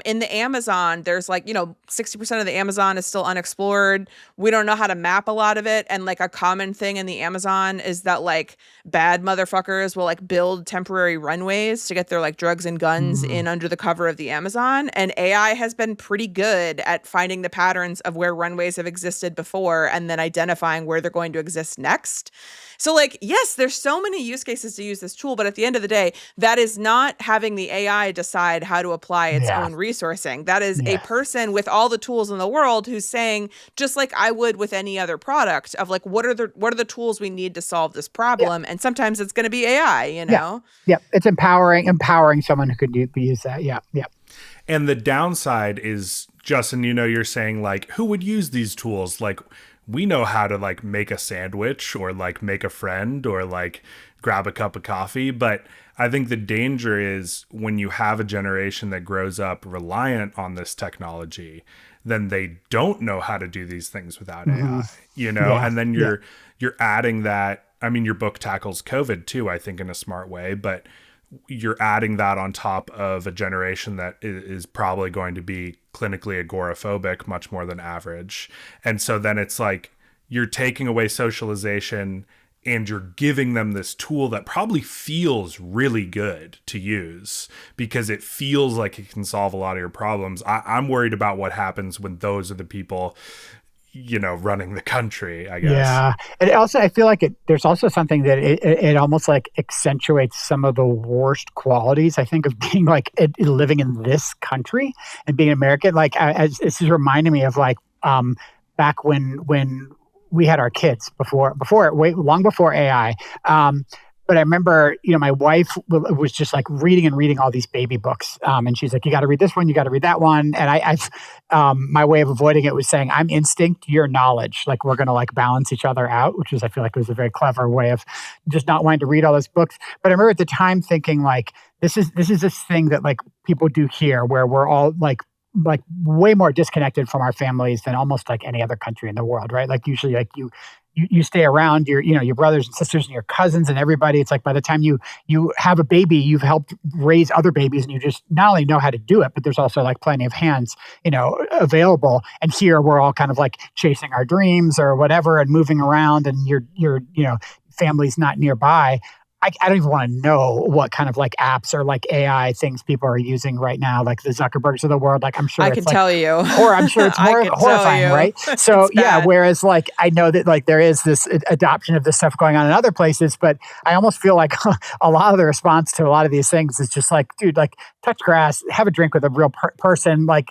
in the Amazon, there's like, 60% of the Amazon is still unexplored. We don't know how to map a lot of it. And like a common thing in the Amazon is that like bad motherfuckers will like build temporary runways to get their like drugs and guns in under the cover of the Amazon. And AI has been pretty good at finding the patterns of where runways have existed before and then identifying where they're going to exist next. So like, yes, there's so many use cases to use this tool, but at the end of the day, that is not having the AI decide how to apply its own resourcing. That is a person with all the tools in the world who's saying, just like I would with any other product, of like, what are the tools we need to solve this problem? And sometimes it's going to be AI, Yeah, it's empowering someone who could use that. Yeah. And the downside is, Justin, you're saying like, who would use these tools? Like, we know how to like make a sandwich or like make a friend or like grab a cup of coffee. But I think the danger is when you have a generation that grows up reliant on this technology, then they don't know how to do these things without AI, and then you're adding that. I mean, your book tackles COVID too, I think, in a smart way, but you're adding that on top of a generation that is probably going to be clinically agoraphobic much more than average. And so then it's like you're taking away socialization and you're giving them this tool that probably feels really good to use because it feels like it can solve a lot of your problems. I'm worried about what happens when those are the people running the country, I guess. Yeah. And also, I feel like there's also something that it almost like accentuates some of the worst qualities, I think, of being like living in this country and being American. Like, this is reminding me of like back when we had our kids long before AI. But I remember, my wife was just like reading all these baby books. And she's like, you got to read this one, you got to read that one. And my way of avoiding it was saying, I'm instinct, you're knowledge. Like we're going to like balance each other out, which is, I feel like it was a very clever way of just not wanting to read all those books. But I remember at the time thinking like, this is this thing that like people do here where we're all like way more disconnected from our families than almost like any other country in the world, right? Like usually like you stay around your brothers and sisters and your cousins and everybody. It's like by the time you have a baby, you've helped raise other babies and you just not only know how to do it, but there's also like plenty of hands, available. And here we're all kind of like chasing our dreams or whatever and moving around and your family's not nearby. I don't even want to know what kind of like apps or like AI things people are using right now, like the Zuckerbergs of the world. Like I'm sure I can tell you, or I'm sure it's more horrifying, right? So yeah, whereas like I know that like there is this adoption of this stuff going on in other places, but I almost feel like a lot of the response to a lot of these things is just like, dude, like touch grass, have a drink with a real person, like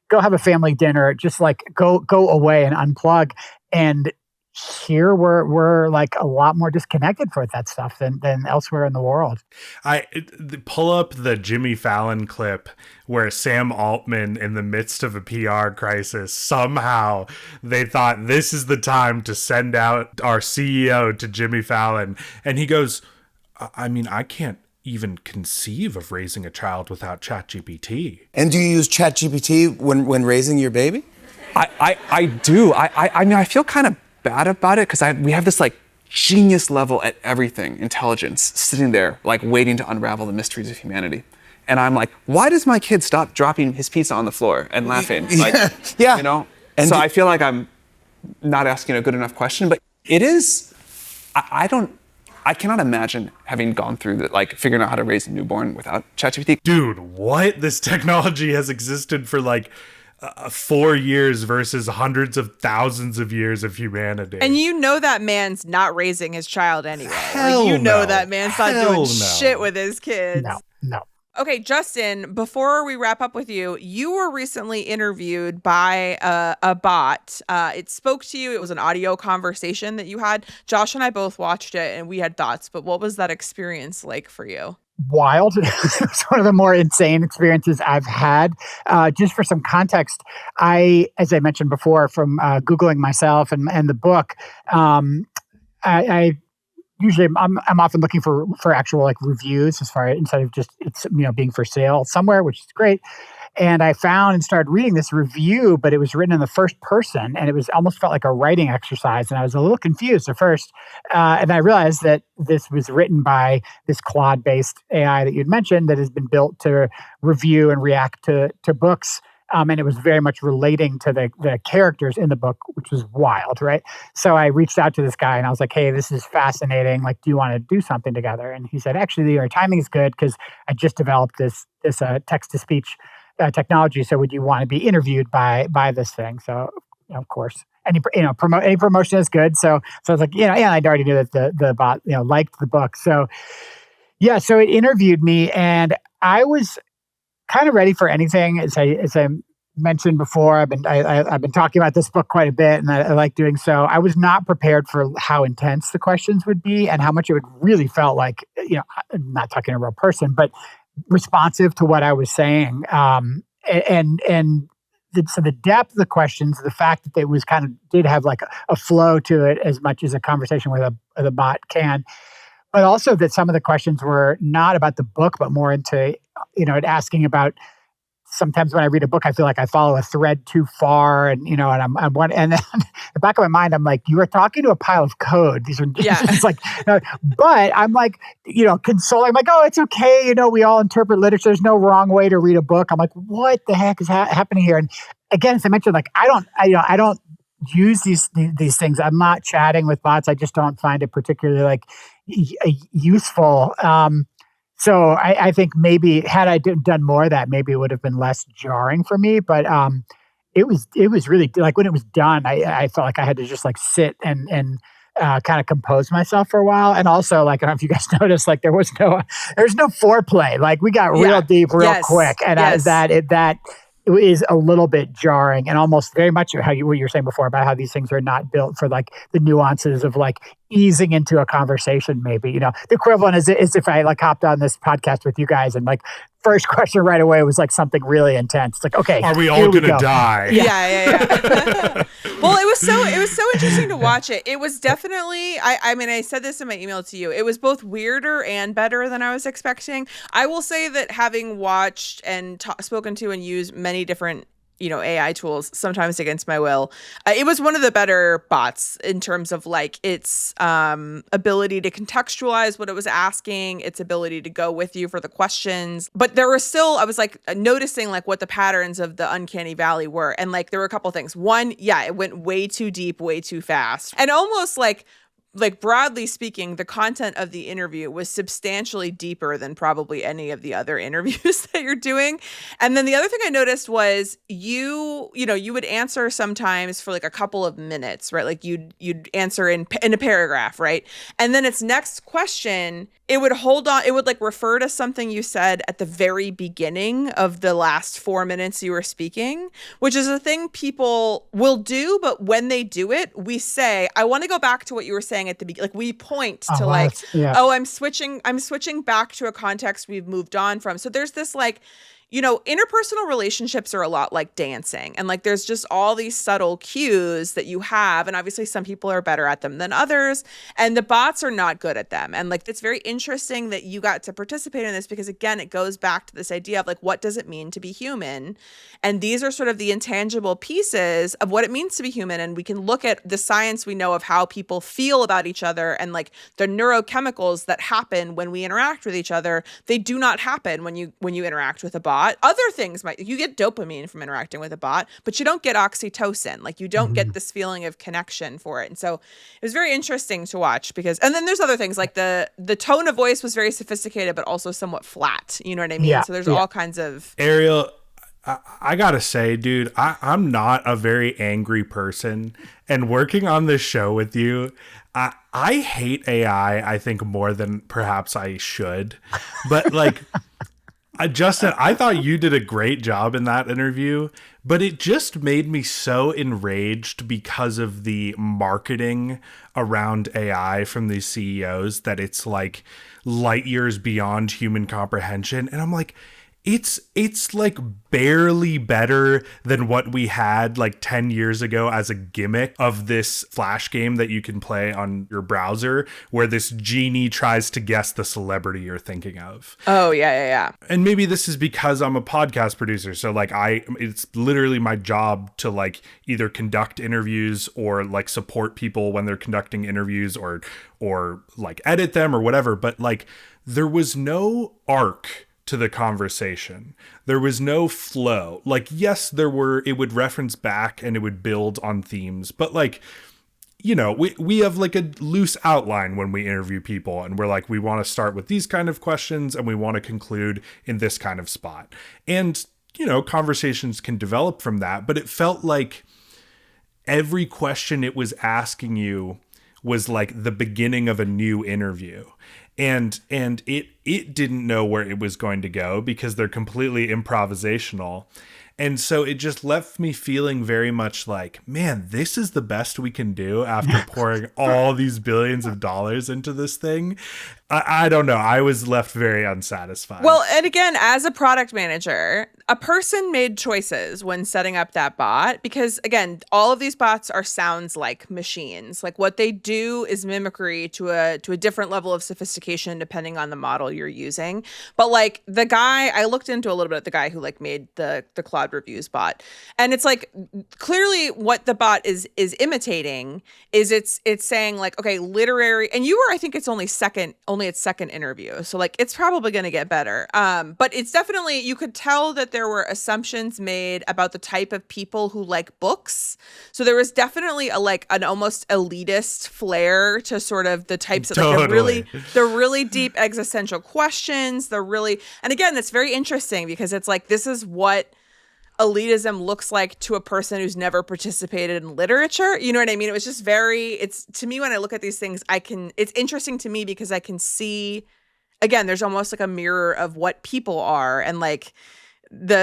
go have a family dinner, just like go away and unplug. And here we're like a lot more disconnected for that stuff than elsewhere in the world. Pull up the Jimmy Fallon clip where Sam Altman, in the midst of a PR crisis, somehow they thought this is the time to send out our CEO to Jimmy Fallon. And he goes, I mean, I can't even conceive of raising a child without ChatGPT. And do you use ChatGPT when raising your baby? I do. I mean, I feel kind of bad about it because we have this like genius level at everything intelligence sitting there like waiting to unravel the mysteries of humanity, and I'm like, why does my kid stop dropping his pizza on the floor and laughing? Like, yeah. And so I feel like I'm not asking a good enough question, but it is, I cannot imagine having gone through like figuring out how to raise a newborn without ChatGPT. Dude, what? This technology has existed for like 4 years versus hundreds of thousands of years of humanity. And you know that man's not raising his child anyway. Hell you know no. that man's not Hell doing no. shit with his kids. No. Okay, Justin, before we wrap up with you, you were recently interviewed by a bot. It spoke to you. It was an audio conversation that you had. Josh and I both watched it and we had thoughts, but what was that experience like for you? Wild. It's one of the more insane experiences I've had. Just for some context, as I mentioned before, from Googling myself and the book, I usually I'm often looking for actual like reviews instead of just it's being for sale somewhere, which is great. And I found and started reading this review, but it was written in the first person, and it was almost felt like a writing exercise. And I was a little confused at first, and I realized that this was written by this Claude-based AI that you'd mentioned that has been built to review and react to books. And it was very much relating to the characters in the book, which was wild, right? So I reached out to this guy and I was like, hey, this is fascinating. Like, do you want to do something together? And he said, actually, your timing is good because I just developed this text-to-speech technology. So would you want to be interviewed by this thing? So, of course, any promotion is good. So I was like, I'd already knew that the bot, liked the book. So yeah, so it interviewed me and I was kind of ready for anything. As I mentioned before, I've been talking about this book quite a bit, and I like doing so. I was not prepared for how intense the questions would be and how much it would really felt like, I'm not talking to a real person, but responsive to what I was saying. So the depth of the questions, the fact that it was did have like a flow to it as much as a conversation with a bot can. But also that some of the questions were not about the book, but more into, it asking about, sometimes when I read a book, I feel like I follow a thread too far. And, and and then in the back of my mind, I'm like, you are talking to a pile of code. These are just like, but I'm like, consoling. I'm like, oh, it's okay. We all interpret literature. There's no wrong way to read a book. I'm like, what the heck is happening here? And again, as I mentioned, like, I don't use these things. I'm not chatting with bots. I just don't find it particularly like useful. So I think maybe had I done more of that, maybe it would have been less jarring for me. But it was really like when it was done, I felt like I had to just like sit and kind of compose myself for a while. And also, like, I don't know if you guys noticed, like there was no foreplay. Like we got real deep, real quick, and that is a little bit jarring, and almost very much what you were saying before about how these things are not built for like the nuances of like easing into a conversation. Maybe the equivalent is if I like hopped on this podcast with you guys and like first question right away was like something really intense. It's like, okay, are we all gonna die? Yeah. Well, it was so interesting to watch it. It was definitely, I mean, I said this in my email to you. It was both weirder and better than I was expecting. I will say that having watched and spoken to and used many different AI tools, sometimes against my will, it was one of the better bots in terms of like its ability to contextualize what it was asking, its ability to go with you for the questions. But there were still, I was like noticing like what the patterns of the uncanny valley were. And like there were a couple things. One, yeah, it went way too deep, way too fast. And almost like broadly speaking, the content of the interview was substantially deeper than probably any of the other interviews that you're doing. And then the other thing I noticed was you would answer sometimes for like a couple of minutes, right? Like you'd answer in a paragraph, right? And then its next question, it would hold on, it would like refer to something you said at the very beginning of the last 4 minutes you were speaking, which is a thing people will do, but when they do it, we say, I want to go back to what you were saying at the beginning. Like we point to I'm switching back to a context we've moved on from. So there's this like, interpersonal relationships are a lot like dancing. And like there's just all these subtle cues that you have. And obviously some people are better at them than others. And the bots are not good at them. And like it's very interesting that you got to participate in this because, again, it goes back to this idea of like, what does it mean to be human? And these are sort of the intangible pieces of what it means to be human. And we can look at the science we know of how people feel about each other and like the neurochemicals that happen when we interact with each other. They do not happen when you interact with a bot. bot. Other things you get dopamine from interacting with a bot, but you don't get oxytocin. Like you don't get this feeling of connection for it. And so it was very interesting to watch and then there's other things like the tone of voice was very sophisticated, but also somewhat flat. You know what I mean? Yeah. So there's all kinds of Ariel. I gotta say, dude, I'm not a very angry person, and working on this show with you, I hate AI, I think, more than perhaps I should. But like, Justin, I thought you did a great job in that interview, but it just made me so enraged because of the marketing around AI from these CEOs that it's like light years beyond human comprehension. And I'm like, it's like barely better than what we had like 10 years ago as a gimmick of this flash game that you can play on your browser where this genie tries to guess the celebrity you're thinking of. Oh, yeah. And maybe this is because I'm a podcast producer. So like it's literally my job to like either conduct interviews or like support people when they're conducting interviews or like edit them or whatever. But like there was no arc to the conversation. There was no flow. Like, yes, it would reference back and it would build on themes, but like, you know, we have like a loose outline when we interview people and we're like, we want to start with these kind of questions and we want to conclude in this kind of spot. And, you know, conversations can develop from that, but it felt like every question it was asking you was like the beginning of a new interview. And it didn't know where it was going to go because they're completely improvisational. And so it just left me feeling very much like, man, this is the best we can do after pouring all these billions of dollars into this thing. I don't know. I was left very unsatisfied. Well, and again, as a product manager, a person made choices when setting up that bot because, again, all of these bots sounds like machines. Like what they do is mimicry to a different level of sophistication depending on the model you're using. But like the guy, I looked into a little bit at the guy who like made the Claude reviews bot, and it's like clearly what the bot is imitating is it's saying like, okay, literary, and I think it's only its second interview. So like, it's probably going to get better. But it's definitely, you could tell that there were assumptions made about the type of people who like books. So there was definitely an almost elitist flair to sort of the types of like the really deep existential questions. And again, that's very interesting because it's like, this is what elitism looks like to a person who's never participated in literature. You know what I mean? It was just to me, when I look at these things, it's interesting to me because I can see, again, there's almost like a mirror of what people are and like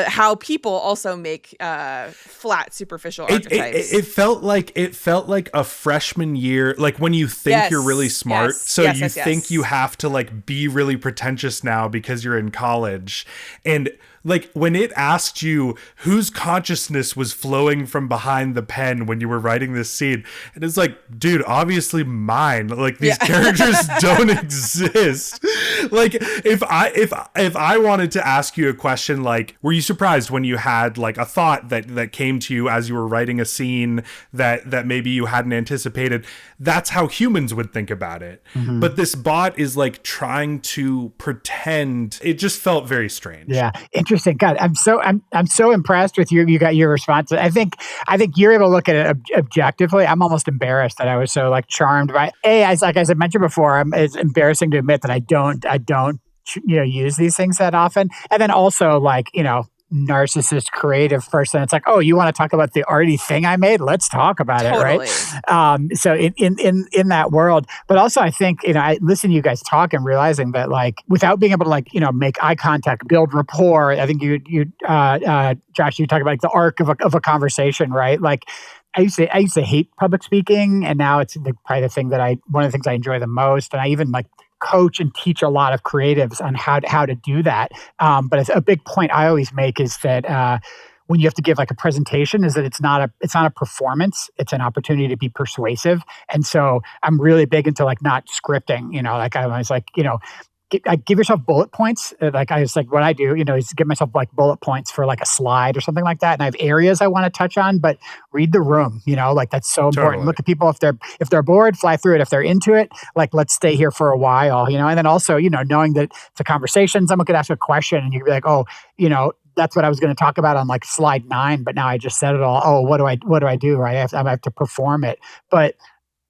how people also make flat, superficial archetypes. It felt like a freshman year, like when you think you're really smart, you think you have to like be really pretentious now because you're in college. And like when it asked you whose consciousness was flowing from behind the pen when you were writing this scene, and it's like, dude, obviously mine. Like these characters don't exist. Like if I wanted to ask you a question like, were you surprised when you had like a thought that came to you as you were writing a scene that maybe you hadn't anticipated? That's how humans would think about it. Mm-hmm. But this bot is like trying to pretend. It just felt very strange. Yeah. Interesting. God, I'm so impressed with you. You got your response. I think you're able to look at it objectively. I'm almost embarrassed that I was so like charmed by as I mentioned before. It's embarrassing to admit that I don't use these things that often. And then also like narcissist creative person. It's like, oh, you want to talk about the arty thing I made? Let's talk about it, right? So in that world, but also I think I listen to you guys talk and realizing that like without being able to make eye contact, build rapport. I think you Josh, you talk about like the arc of a conversation, right? Like I used to hate public speaking, and now it's probably the thing one of the things I enjoy the most, and I even like coach and teach a lot of creatives on how to do that. But a big point I always make is that when you have to give like a presentation, is that it's not a performance; it's an opportunity to be persuasive. And so I'm really big into like not scripting. Like I was like give yourself bullet points. Like I was like, what I do, is give myself like bullet points for like a slide or something like that. And I have areas I want to touch on, but read the room, like that's so important. Totally. Look at people. If they're bored, fly through it. If they're into it, like, let's stay here for a while, and then also, knowing that it's a conversation, someone could ask a question and you could be like, oh, that's what I was going to talk about on like slide 9, but now I just said it all. Oh, what do I do? Right. I have to perform it. But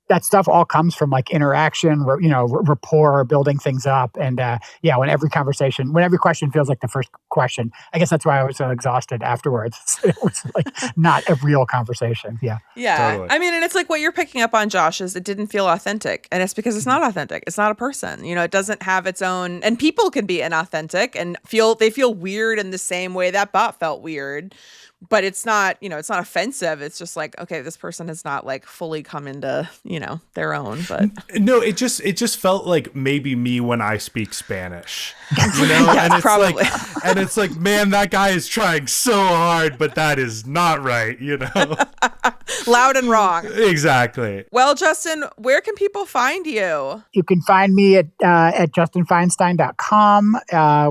that stuff all comes from like interaction, rapport, building things up. And when every question feels like the first question, I guess that's why I was so exhausted afterwards. It was like not a real conversation. Yeah. Yeah. Totally. I mean, and it's like what you're picking up on, Josh, is it didn't feel authentic. And it's because it's not authentic. It's not a person. It doesn't have its own, and people can be inauthentic and they feel weird in the same way that bot felt weird. But it's not, it's not offensive. It's just like, okay, this person has not like fully come into, their own. But no, it just felt like maybe me when I speak Spanish, Yeah, and it's probably. like, and it's like, man, that guy is trying so hard, but that is not right, Loud and wrong. Exactly. Well, Justin, where can people find you? You can find me at justinfeinstein.com,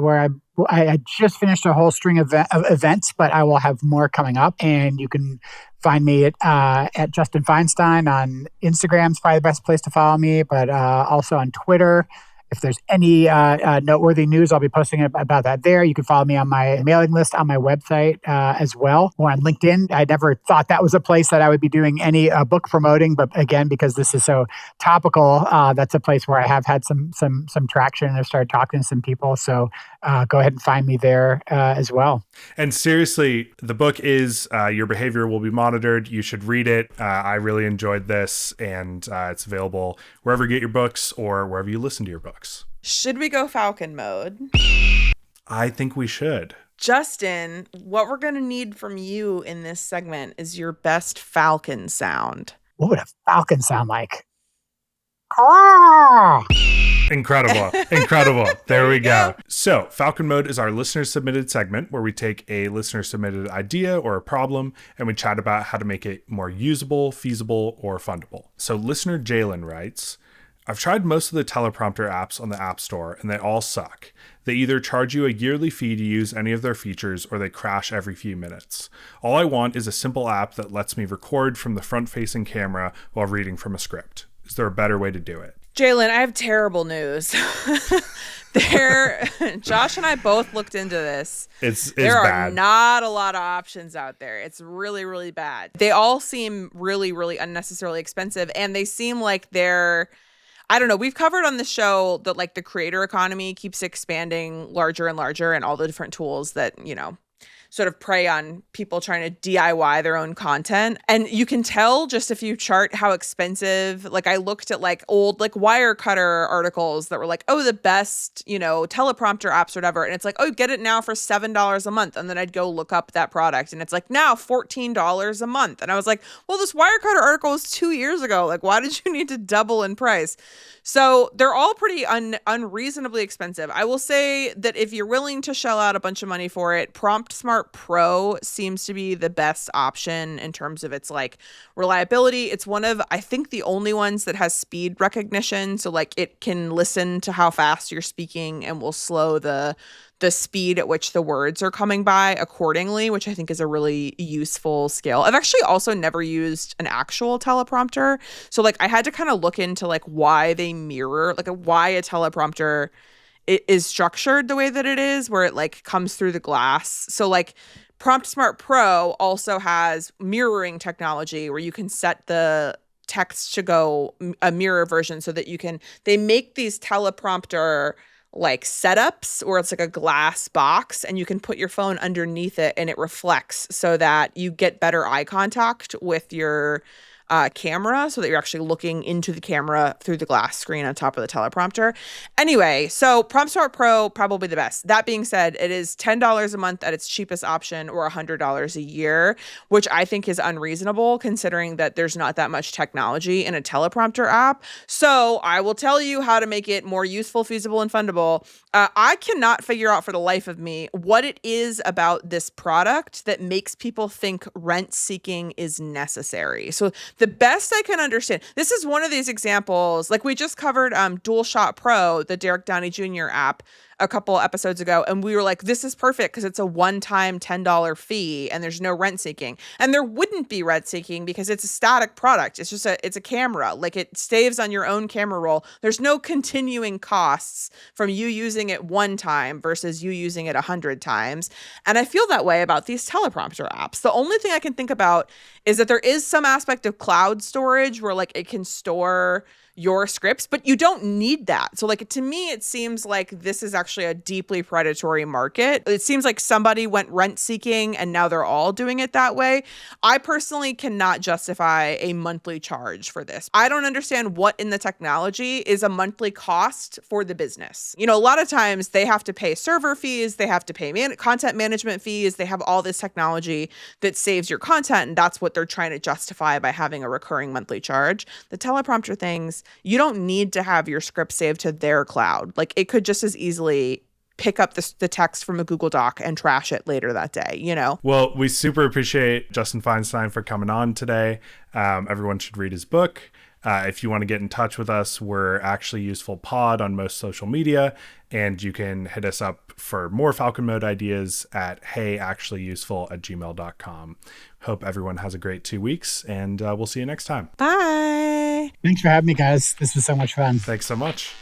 where I just finished a whole string of events, but I will have more coming up. And you can find me at Justin Feinstein on Instagram. Is probably the best place to follow me, but also on Twitter. If there's any noteworthy news, I'll be posting about that there. You can follow me on my mailing list on my website as well, or on LinkedIn. I never thought that was a place that I would be doing any book promoting, but again, because this is so topical, that's a place where I have had some traction and I've started talking to some people. So go ahead and find me there as well. And seriously, the book is Your Behavior Will Be Monitored. You should read it. I really enjoyed this, and it's available wherever you get your books or wherever you listen to your books. Should we go Falcon Mode? I think we should. Justin, what we're going to need from you in this segment is your best Falcon sound. What would a falcon sound like? Ah! Incredible. There we go. So Falcon Mode is our listener submitted segment where we take a listener submitted idea or a problem and we chat about how to make it more usable, feasible, or fundable. So listener Jalen writes, I've tried most of the teleprompter apps on the App Store and they all suck. They either charge you a yearly fee to use any of their features or they crash every few minutes. All I want is a simple app that lets me record from the front-facing camera while reading from a script. Is there a better way to do it? Jalen, I have terrible news. Josh and I both looked into this. There are bad. Not a lot of options out there. It's really, really bad. They all seem really, really unnecessarily expensive, and they seem like they're, I don't know. We've covered on the show that like the creator economy keeps expanding larger and larger, and all the different tools that, sort of prey on people trying to DIY their own content. And you can tell just if you chart how expensive, like I looked at like old like Wirecutter articles that were like, oh, the best, teleprompter apps or whatever. And it's like, oh, get it now for $7 a month. And then I'd go look up that product and it's like now $14 a month. And I was like, well, this Wirecutter article was 2 years ago. Like, why did you need to double in price? So they're all pretty unreasonably expensive. I will say that if you're willing to shell out a bunch of money for it, Prompt Smart Pro seems to be the best option in terms of its like reliability. It's one of, I think, the only ones that has speed recognition. So like it can listen to how fast you're speaking and will slow the speed at which the words are coming by accordingly, which I think is a really useful skill. I've actually also never used an actual teleprompter. So like I had to kind of look into like why they mirror, like why a teleprompter is structured the way that it is, where it like comes through the glass. So like Prompt Smart Pro also has mirroring technology where you can set the text to go a mirror version so that they make these teleprompter like setups where it's like a glass box and you can put your phone underneath it and it reflects so that you get better eye contact with your camera so that you're actually looking into the camera through the glass screen on top of the teleprompter. Anyway, so Prompt Smart Pro, probably the best. That being said, it is $10 a month at its cheapest option or $100 a year, which I think is unreasonable considering that there's not that much technology in a teleprompter app. So I will tell you how to make it more useful, feasible, and fundable. I cannot figure out for the life of me what it is about this product that makes people think rent seeking is necessary. So the best I can understand, this is one of these examples, like we just covered DualShot Pro, the Derek Downey Jr. app. a couple episodes ago, and we were like, this is perfect because it's a one-time $10 fee and there's no rent seeking. And there wouldn't be rent seeking because it's a static product. It's just it's a camera. Like, it saves on your own camera roll. There's no continuing costs from you using it one time versus you using it 100 times. And I feel that way about these teleprompter apps. The only thing I can think about is that there is some aspect of cloud storage where like it can store your scripts, but you don't need that. So like, to me, it seems like this is actually a deeply predatory market. It seems like somebody went rent seeking and now they're all doing it that way. I personally cannot justify a monthly charge for this. I don't understand what in the technology is a monthly cost for the business. You know, a lot of times they have to pay server fees, they have to pay content management fees, they have all this technology that saves your content, and that's what they're trying to justify by having a recurring monthly charge. The teleprompter things, you don't need to have your script saved to their cloud. Like, it could just as easily pick up the text from a Google Doc and trash it later that day, you know? Well, we super appreciate Justin Feinstein for coming on today. Everyone should read his book. If you want to get in touch with us, we're Actually Useful Pod on most social media, and you can hit us up for more Falcon Mode ideas at heyactuallyuseful@gmail.com. Hope everyone has a great 2 weeks, and we'll see you next time. Bye. Thanks for having me, guys. This was so much fun. Thanks so much.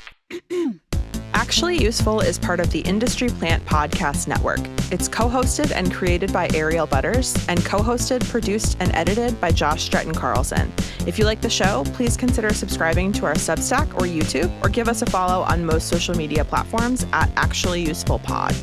Actually Useful is part of the Industry Plant Podcast Network. It's co-hosted and created by Ariel Butters and co-hosted, produced, and edited by Josh Stretton Carlson. If you like the show, please consider subscribing to our Substack or YouTube, or give us a follow on most social media platforms at Actually Useful Pod.